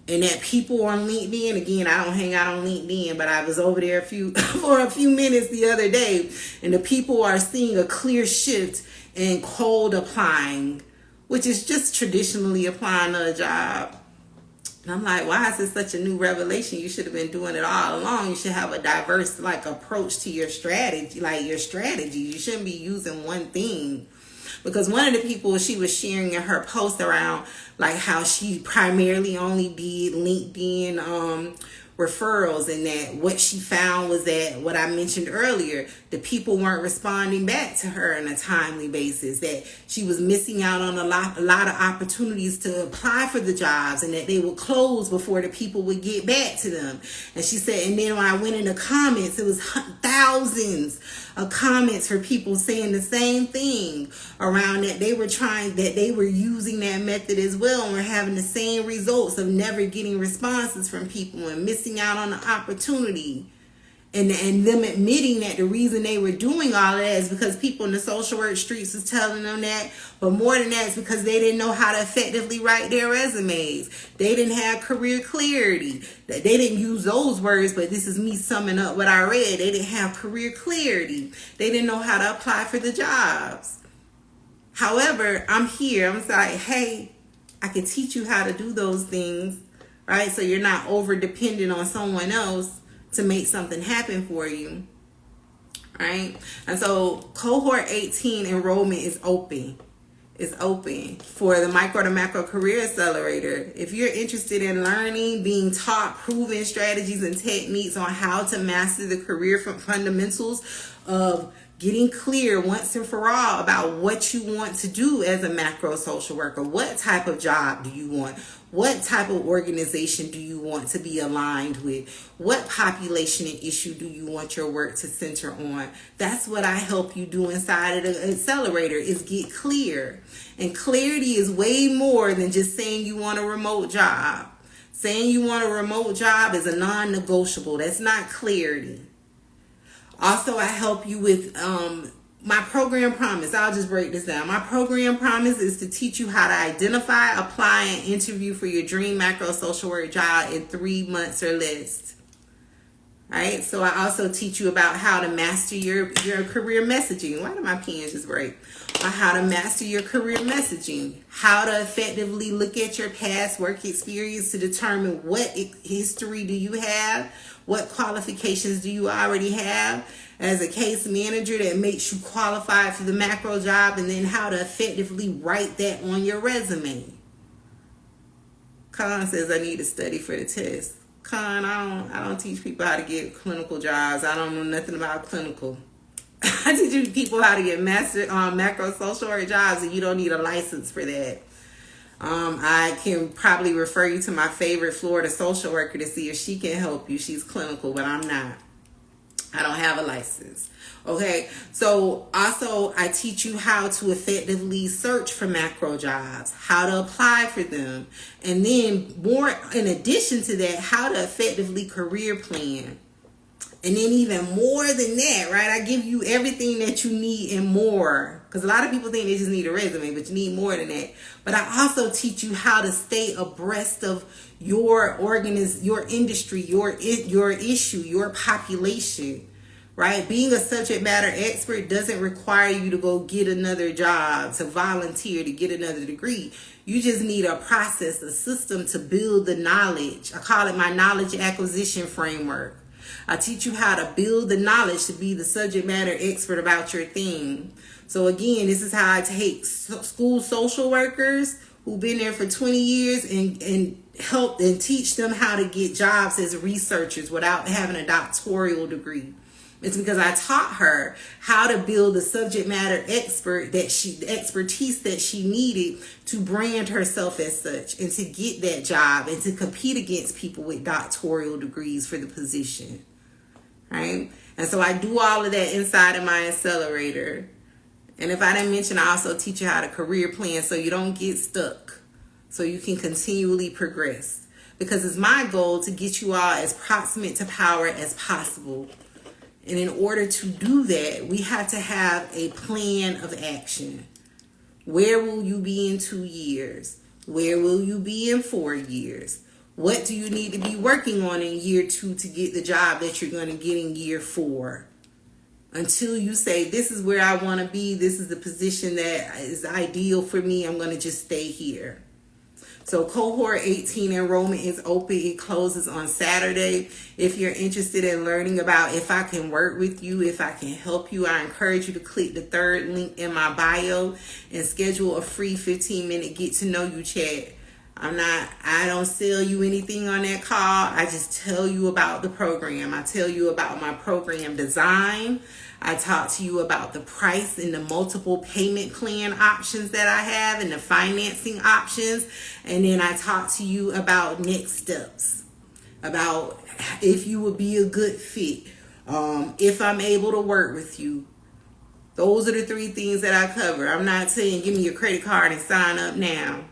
And that people on LinkedIn, again, I don't hang out on LinkedIn, but I was over there for a few minutes the other day, and the people are seeing a clear shift in cold applying, which is just traditionally applying to a job. And I'm like, why is this such a new revelation? You should have been doing it all along. You should have a diverse approach to your strategy, You shouldn't be using one thing. Because one of the people, she was sharing in her post around how she primarily only did LinkedIn referrals, and that what she found was that what I mentioned earlier, the people weren't responding back to her on a timely basis, that she was missing out on a lot of opportunities to apply for the jobs, and that they would close before the people would get back to them. And she said, and then when I went in the comments, it was thousands of comments for people saying the same thing around that they were using that method as well, and were having the same results of never getting responses from people and missing out on the opportunity. And them admitting that the reason they were doing all of that is because people in the social work streets was telling them that. But more than that, it's because they didn't know how to effectively write their resumes. They didn't have career clarity. They didn't use those words, but this is me summing up what I read. They didn't have career clarity. They didn't know how to apply for the jobs. However, I'm here. I'm like, hey, I can teach you how to do those things, right? So you're not over dependent on someone else to make something happen for you, right? And so Cohort 18 enrollment is open. It's open for the Micro to Macro Career Accelerator. If you're interested in learning, being taught proven strategies and techniques on how to master the career fundamentals of getting clear once and for all about what you want to do as a macro social worker. What type of job do you want? What type of organization do you want to be aligned with? What population and issue do you want your work to center on? That's what I help you do inside of the Accelerator, is get clear. And clarity is way more than just saying you want a remote job. Saying you want a remote job is a non-negotiable. That's not clarity. Also, I help you with my program promise. I'll just break this down. My program promise is to teach you how to identify, apply, and interview for your dream macro social work job in 3 months or less. Right? So I also teach you about how to master your career messaging. Why did my pen just break? How to master your career messaging. How to effectively look at your past work experience to determine what history do you have, what qualifications do you already have as a case manager that makes you qualified for the macro job, and then how to effectively write that on your resume. Con says I need to study for the test. Con, I don't teach people how to get clinical jobs. I don't know nothing about clinical. I teach people how to get macro social work jobs, and you don't need a license for that. I can probably refer you to my favorite Florida social worker to see if she can help you. She's clinical, but I'm not. I don't have a license. Okay, so also I teach you how to effectively search for macro jobs, how to apply for them, and then more in addition to that, how to effectively career plan. And then even more than that, right? I give you everything that you need and more. Because a lot of people think they just need a resume, but you need more than that. But I also teach you how to stay abreast of your industry, your issue, your population, right? Being a subject matter expert doesn't require you to go get another job, to volunteer, to get another degree. You just need a process, a system to build the knowledge. I call it my knowledge acquisition framework. I teach you how to build the knowledge to be the subject matter expert about your thing. So again, this is how I take school social workers who've been there for 20 years and help and teach them how to get jobs as researchers without having a doctoral degree. It's because I taught her how to build the subject matter expertise that she needed to brand herself as such and to get that job and to compete against people with doctoral degrees for the position. Right? And so I do all of that inside of my accelerator. And if I didn't mention, I also teach you how to career plan so you don't get stuck, so you can continually progress. Because it's my goal to get you all as proximate to power as possible. And in order to do that, we have to have a plan of action. Where will you be in 2 years? Where will you be in 4 years? What do you need to be working on in year 2 to get the job that you're going to get in year 4? Until you say, this is where I want to be, this is the position that is ideal for me, I'm going to just stay here. So Cohort 18 enrollment is open. It closes on Saturday. If you're interested in learning about if I can work with you, if I can help you, I encourage you to click the third link in my bio and schedule a free 15-minute get to know you chat. I don't sell you anything on that call. I just tell you about the program. I tell you about my program design. I talk to you about the price and the multiple payment plan options that I have and the financing options. And then I talk to you about next steps, about if you would be a good fit, if I'm able to work with you. Those are the 3 things that I cover. I'm not saying give me your credit card and sign up now.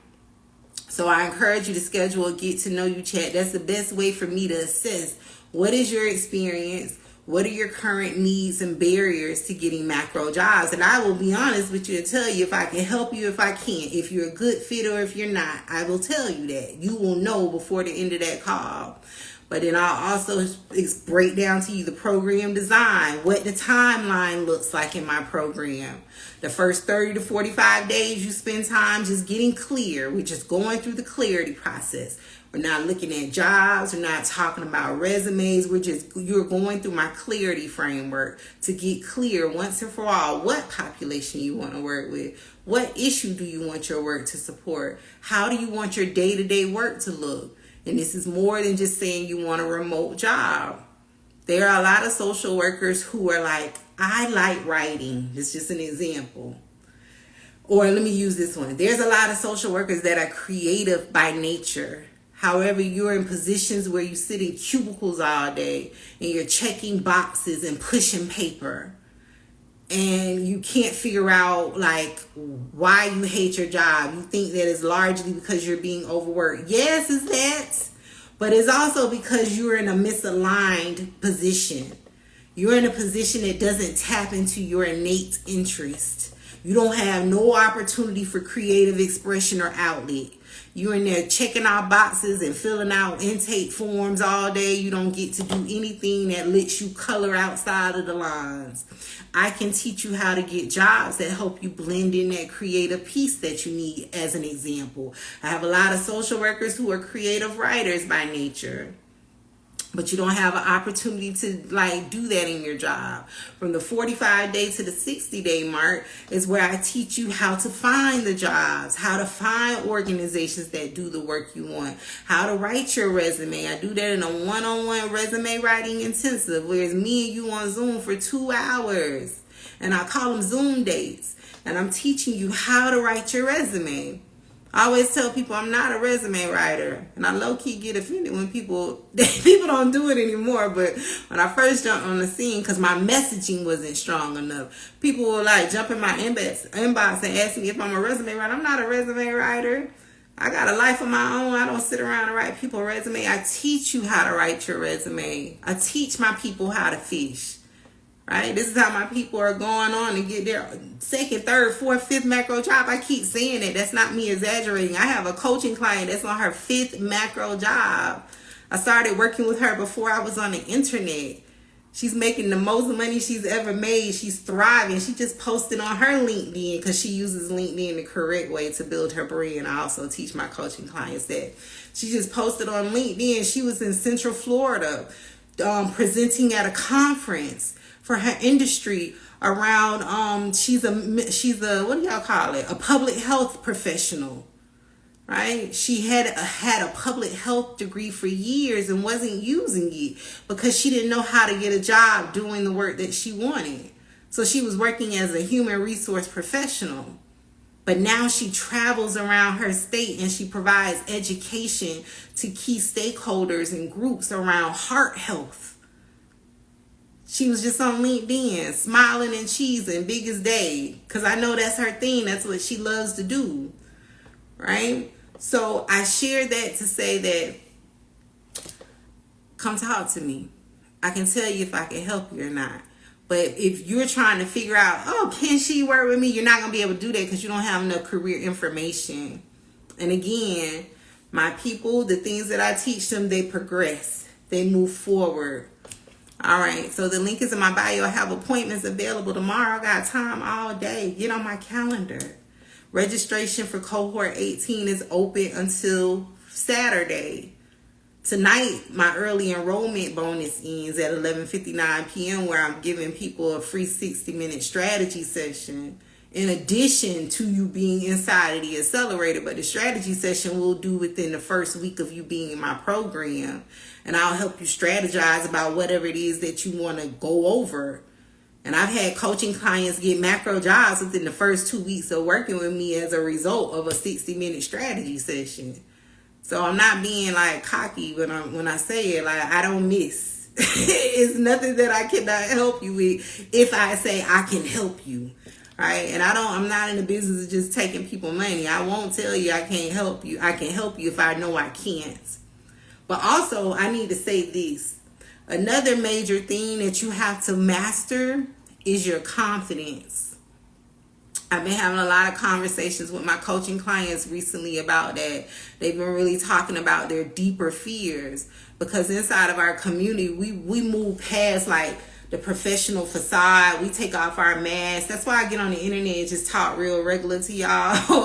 So I encourage you to schedule a get to know you chat. That's the best way for me to assess what is your experience, What are your current needs and barriers to getting macro jobs? And I will be honest with you and tell you if I can help you, if I can't, if you're a good fit or if you're not. I will tell you that. You will know before the end of that call. But then I'll also break down to you the program design, what the timeline looks like in my program. The first 30 to 45 days, you spend time just getting clear. We're just going through the clarity process. We're not looking at jobs. We're not talking about resumes. You're going through my clarity framework to get clear once and for all what population you want to work with. What issue do you want your work to support? How do you want your day-to-day work to look? And this is more than just saying you want a remote job. There are a lot of social workers who are like, I like writing. It's just an example. Or let me use this one. There's a lot of social workers that are creative by nature. However, you're in positions where you sit in cubicles all day and you're checking boxes and pushing paper. And you can't figure out like why you hate your job. You think that it's largely because you're being overworked. Yes, it's that. But it's also because you're in a misaligned position. You're in a position that doesn't tap into your innate interest. You don't have no opportunity for creative expression or outlet. You're in there checking out boxes and filling out intake forms all day. You don't get to do anything that lets you color outside of the lines. I can teach you how to get jobs that help you blend in that creative piece that you need, as an example. I have a lot of social workers who are creative writers by nature. But you don't have an opportunity to do that in your job. From the 45-day to the 60-day mark is where I teach you how to find the jobs, how to find organizations that do the work you want, how to write your resume. I do that in a one-on-one resume writing intensive, where it's me and you on Zoom for 2 hours. And I call them Zoom dates. And I'm teaching you how to write your resume. I always tell people I'm not a resume writer, and I low-key get offended when people don't do it anymore. But when I first jumped on the scene, because my messaging wasn't strong enough, people will jump in my inbox and ask me if I'm a resume writer. I'm not a resume writer. I got a life of my own. I don't sit around and write people a resume. I teach you how to write your resume. I teach my people how to fish. Right? This is how my people are going on to get their second, third, fourth, fifth macro job. I keep saying it. That's not me exaggerating. I have a coaching client that's on her 5th macro job. I started working with her before I was on the internet. She's making the most money she's ever made. She's thriving. She just posted on her LinkedIn because she uses LinkedIn the correct way to build her brand. I also teach my coaching clients that. She just posted on LinkedIn. She was in Central Florida presenting at a conference for her industry around she's a what do y'all call it, a public health professional, right? She had a public health degree for years and wasn't using it because she didn't know how to get a job doing the work that she wanted. So she was working as a human resource professional. But now she travels around her state and she provides education to key stakeholders and groups around heart health. She was just on LinkedIn, smiling and cheesing, big as day. Because I know that's her thing. That's what she loves to do. Right? So I share that to say that come talk to me. I can tell you if I can help you or not. But if you're trying to figure out, can she work with me? You're not going to be able to do that because you don't have enough career information. And again, my people, the things that I teach them, they progress. They move forward. All right, so the link is in my bio. I have appointments available tomorrow. I got time all day. Get on my calendar. Registration for Cohort 18 is open until Saturday. Tonight, my early enrollment bonus ends at 11:59 p.m. where I'm giving people a free 60-minute strategy session. In addition to you being inside of the Accelerator, but the strategy session we'll do within the first week of you being in my program. And I'll help you strategize about whatever it is that you want to go over. And I've had coaching clients get macro jobs within the first 2 weeks of working with me as a result of a 60-minute strategy session. So I'm not being cocky when I say it, I don't miss. It's nothing that I cannot help you with if I say I can help you. Right? And I'm not in the business of just taking people money. I won't tell you I can't help you. I can help you if I know I can't. But also, I need to say this. Another major thing that you have to master is your confidence. I've been having a lot of conversations with my coaching clients recently about that. They've been really talking about their deeper fears, because inside of our community, we move past like the professional facade. We take off our masks. That's why I get on the internet and just talk real regular to y'all.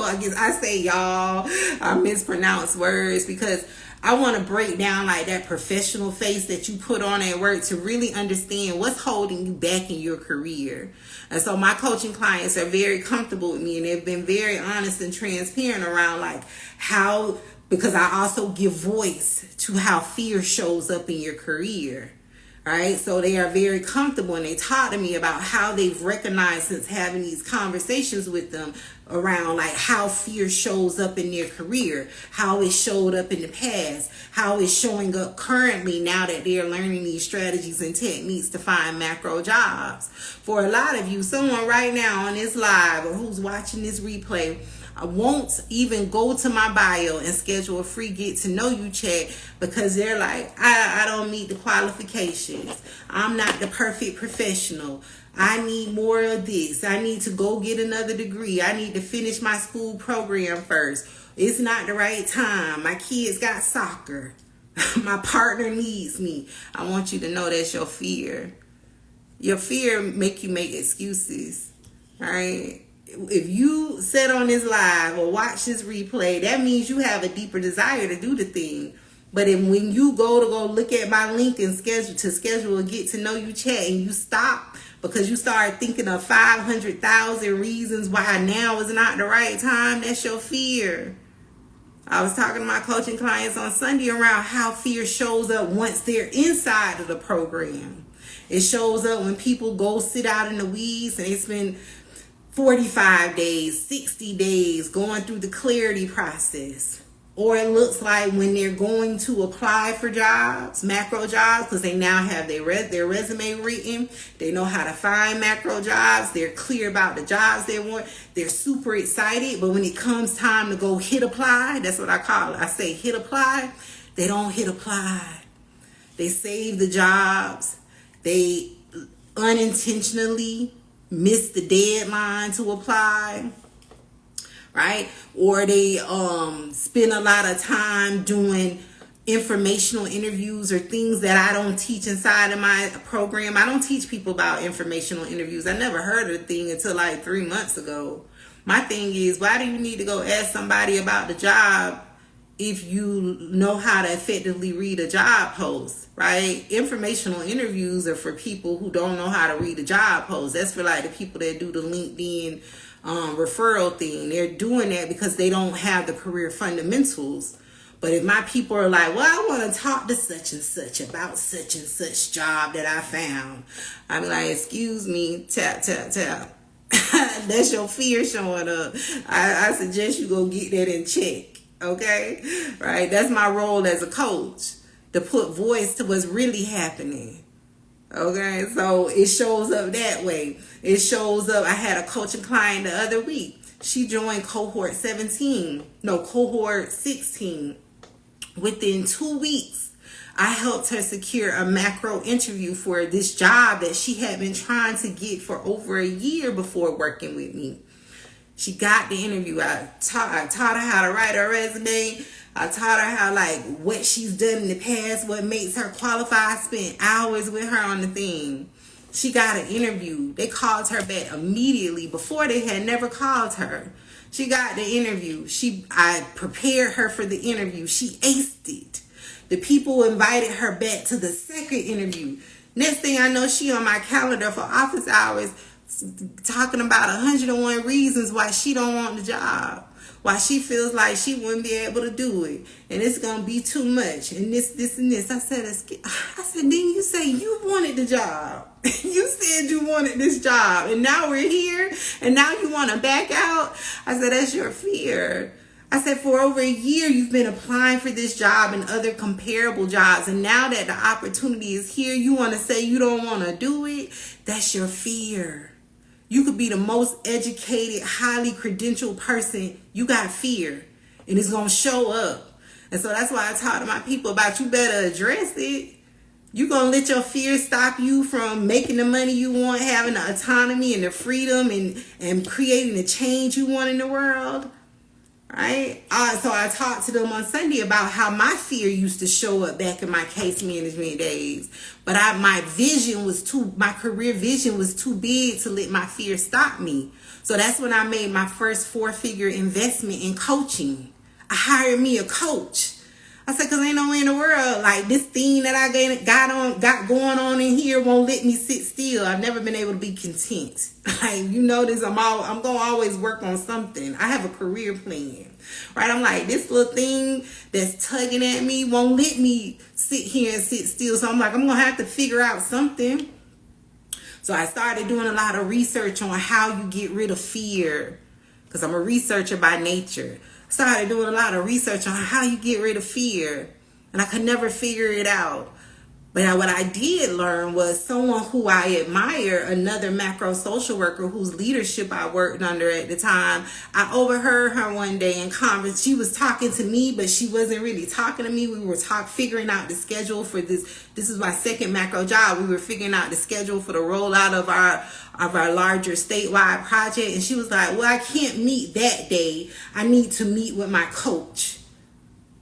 I guess I say y'all, I mispronounce words, because I want to break down like that professional face that you put on at work to really understand what's holding you back in your career. And so my coaching clients are very comfortable with me, and they've been very honest and transparent around like how, because I also give voice to how fear shows up in your career. Right? So they are very comfortable, and they talk to me about how they've recognized since having these conversations with them around like how fear shows up in their career, how it showed up in the past, how it's showing up currently now that they're learning these strategies and techniques to find macro jobs. For a lot of you, someone right now on this live or who's watching this replay, I won't even go to my bio and schedule a free get to know you chat because they're like, I don't meet the qualifications. I'm not the perfect professional. I need more of this. I need to go get another degree. I need to finish my school program first. It's not the right time. My kids got soccer. My partner needs me. I want you to know that's your fear. Your fear make you make excuses, right? If you sit on this live or watch this replay, that means you have a deeper desire to do the thing. But when you go look at my link and schedule a get to know you chat, and you stop because you start thinking of 500,000 reasons why now is not the right time, that's your fear. I was talking to my coaching clients on Sunday around how fear shows up once they're inside of the program. It shows up when people go sit out in the weeds and they spend 45 days, 60 days going through the clarity process. Or it looks like when they're going to apply for jobs, macro jobs, because they now have their resume written. They know how to find macro jobs. They're clear about the jobs they want. They're super excited. But when it comes time to go hit apply, that's what I call it. I say hit apply. They don't hit apply. They save the jobs. They unintentionally miss the deadline to apply, right? Or they spend a lot of time doing informational interviews or things that I don't teach inside of my program. I don't teach people about informational interviews. I never heard of the thing until like 3 months ago. My thing is, why do you need to go ask somebody about the job if you know how to effectively read a job post, right? Informational interviews are for people who don't know how to read a job post. That's for like the people that do the LinkedIn referral thing. They're doing that because they don't have the career fundamentals. But if my people are like, well, I want to talk to such and such about such and such job that I found, I'm like, excuse me, tap, tap, tap. That's your fear showing up. I suggest you go get that in check. Okay, right? That's my role as a coach, to put voice to what's really happening. Okay, so it shows up that way. It shows up. I had a coaching client the other week. She joined Cohort 16. Within 2 weeks, I helped her secure a macro interview for this job that she had been trying to get for over a year before working with me. She got the interview. I taught her how to write her resume. I taught her how, like, what she's done in the past, what makes her qualify. I spent hours with her on the thing. She got an interview. They called her back immediately. Before, they had never called her. She got the interview. I prepared her for the interview. She aced it. The people invited her back to the second interview. Next thing I know, she on my calendar for office hours, talking about 101 reasons why she don't want the job, why she feels like she wouldn't be able to do it, and it's gonna be too much, and this and this. I said, didn't you say you wanted the job? You said you wanted this job, and now we're here, and now you want to back out? I said, that's your fear. I said, for over a year, you've been applying for this job and other comparable jobs, and now that the opportunity is here, you want to say you don't want to do it? That's your fear. You could be the most educated, highly credentialed person. You got fear, and it's going to show up. And so that's why I talk to my people about, you better address it. You gonna let your fear stop you from making the money you want, having the autonomy and the freedom and creating the change you want in the world? Right? So I talked to them on Sunday about how my fear used to show up back in my case management days. But my career vision was too big to let my fear stop me. So that's when I made my first 4-figure investment in coaching. I hired me a coach. I said, because ain't no way in the world, like, this thing that I got going on in here won't let me sit still. I've never been able to be content. Like, you notice I'm going to always work on something. I have a career plan, right? I'm like, this little thing that's tugging at me won't let me sit here and sit still. So I'm like, I'm going to have to figure out something. So I started doing a lot of research on how you get rid of fear, because I'm a researcher by nature. Started doing a lot of research on how you get rid of fear, and I could never figure it out. But what I did learn was someone who I admire, another macro social worker whose leadership I worked under at the time. I overheard her one day in conference. She was talking to me, but she wasn't really talking to me. We were figuring out the schedule for this. This is my second macro job. We were figuring out the schedule for the rollout of our larger statewide project. And she was like, well, I can't meet that day. I need to meet with my coach.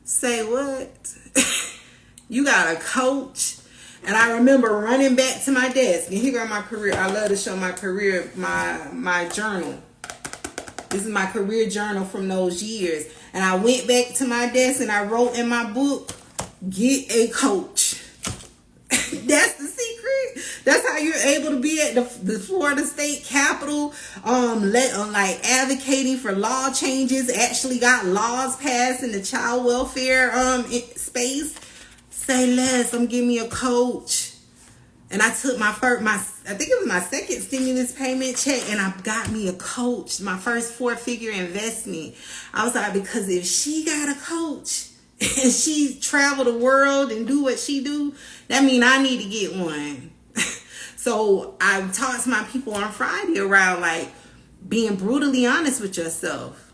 Say what? You got a coach? And I remember running back to my desk. And here are my career. I love to show my career, my journal. This is my career journal from those years. And I went back to my desk and I wrote in my book, get a coach. That's the secret. That's how you're able to be at the Florida State Capitol, like advocating for law changes. Actually got laws passed in the child welfare space. Say less. I'm giving me a coach. And I took I think it was my second stimulus payment check, and I got me a coach. My first 4-figure investment. I was like, because if she got a coach and she travel the world and do what she do, that means I need to get one. So I talked to my people on Friday around like being brutally honest with yourself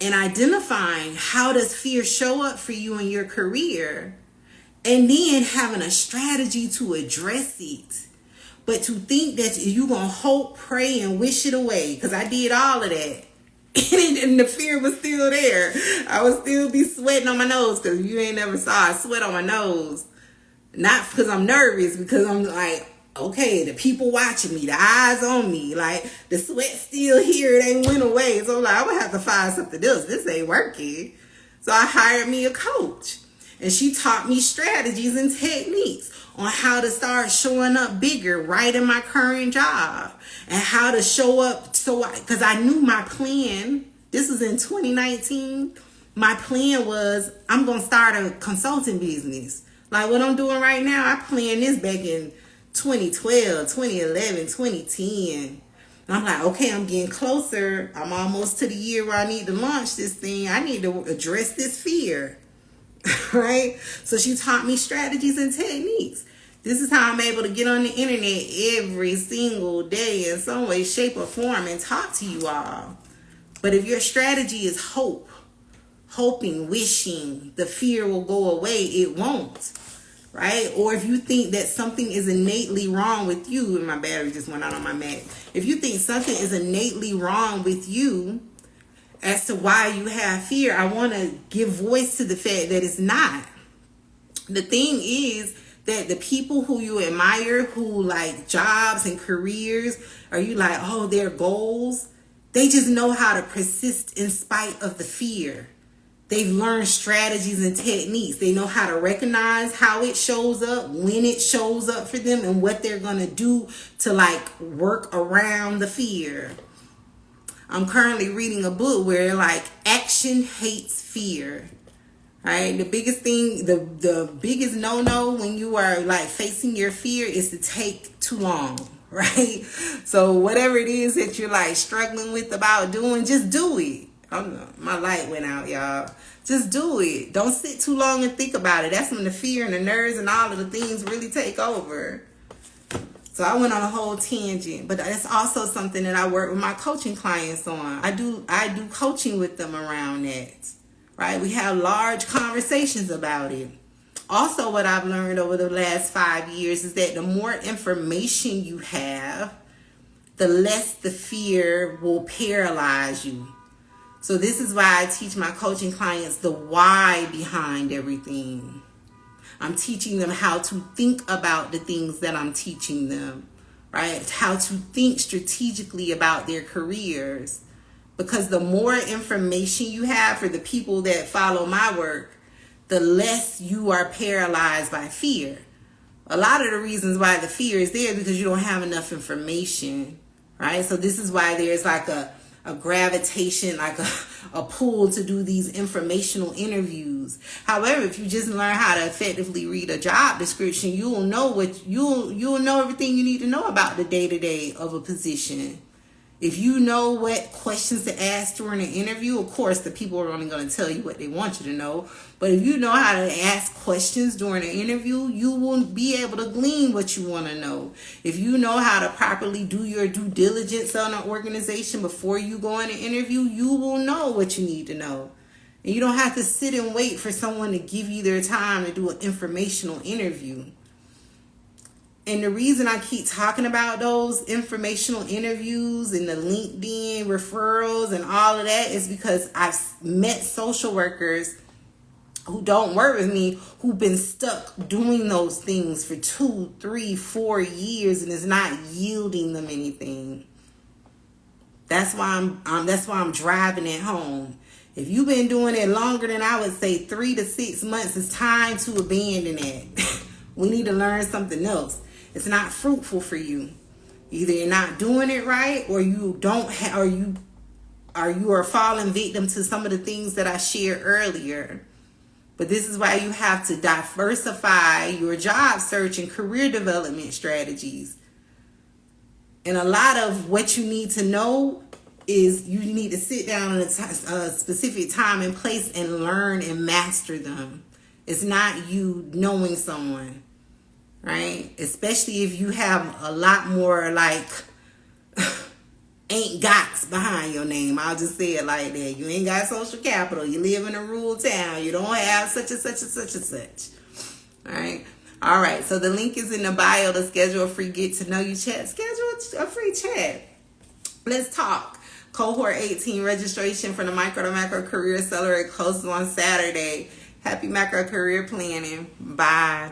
and identifying how does fear show up for you in your career. And then having a strategy to address it. But to think that you're going to hope, pray, and wish it away. Because I did all of that. And the fear was still there. I would still be sweating on my nose. Because you ain't never saw a sweat on my nose. Not because I'm nervous. Because I'm like, okay, the people watching me. The eyes on me. Like, the sweat still here. It ain't went away. So I'm like, I'm going to have to find something else. This ain't working. So I hired me a coach. And she taught me strategies and techniques on how to start showing up bigger right in my current job. And how to show up because I knew my plan. This was in 2019. My plan was I'm going to start a consulting business. Like what I'm doing right now, I planned this back in 2012, 2011, 2010. And I'm like, okay, I'm getting closer. I'm almost to the year where I need to launch this thing. I need to address this fear. Right? So she taught me strategies and techniques. This is how I'm able to get on the internet every single day in some way, shape, or form and talk to you all. But if your strategy is hoping, wishing the fear will go away, it won't. Right? Or if you think that something is innately wrong with you, and my battery just went out on my Mac. If you think something is innately wrong with you, as to why you have fear, I want to give voice to the fact that it's not. The thing is that the people who you admire, who like jobs and careers, are you like, oh, their goals, they just know how to persist in spite of the fear. They've learned strategies and techniques. They know how to recognize how it shows up, when it shows up for them, and what they're going to do to like work around the fear. I'm currently reading a book where like action hates fear. Right? The biggest thing, the biggest no-no when you are like facing your fear is to take too long. Right? So whatever it is that you're like struggling with about doing, just do it. My light went out, y'all. Just do it. Don't sit too long and think about it. That's when the fear and the nerves and all of the things really take over. So I went on a whole tangent, but that's also something that I work with my coaching clients on. I do coaching with them around that, right? We have large conversations about it. Also, what I've learned over the last 5 years is that the more information you have, the less the fear will paralyze you. So this is why I teach my coaching clients the why behind everything. I'm teaching them how to think about the things that I'm teaching them, right? How to think strategically about their careers. Because the more information you have for the people that follow my work, the less you are paralyzed by fear. A lot of the reasons why the fear is there is because you don't have enough information, right? So this is why there's like a gravitation, like a pull to do these informational interviews. However, if you just learn how to effectively read a job description, you'll know you'll know everything you need to know about the day-to-day of a position. If you know what questions to ask during an interview, of course, the people are only going to tell you what they want you to know. But if you know how to ask questions during an interview, you will be able to glean what you want to know. If you know how to properly do your due diligence on an organization before you go in an interview, you will know what you need to know. And you don't have to sit and wait for someone to give you their time to do an informational interview. And the reason I keep talking about those informational interviews and the LinkedIn referrals and all of that is because I've met social workers who don't work with me who've been stuck doing those things for 2, 3, 4 years and it's not yielding them anything. That's why I'm driving it home. If you've been doing it longer than I would say 3 to 6 months, it's time to abandon it. We need to learn something else. It's not fruitful for you. Either you're not doing it right, or you are falling victim to some of the things that I shared earlier. But this is why you have to diversify your job search and career development strategies. And a lot of what you need to know is you need to sit down at a specific time and place and learn and master them. It's not you knowing someone. Right? Especially if you have a lot more like ain't gots behind your name. I'll just say it like that. You ain't got social capital. You live in a rural town. You don't have such and such and such and such. All right. So the link is in the bio to schedule a free get to know you chat. Schedule a free chat. Let's talk. Cohort 18 registration for the Micro to Macro Career Accelerator closes on Saturday. Happy macro career planning. Bye.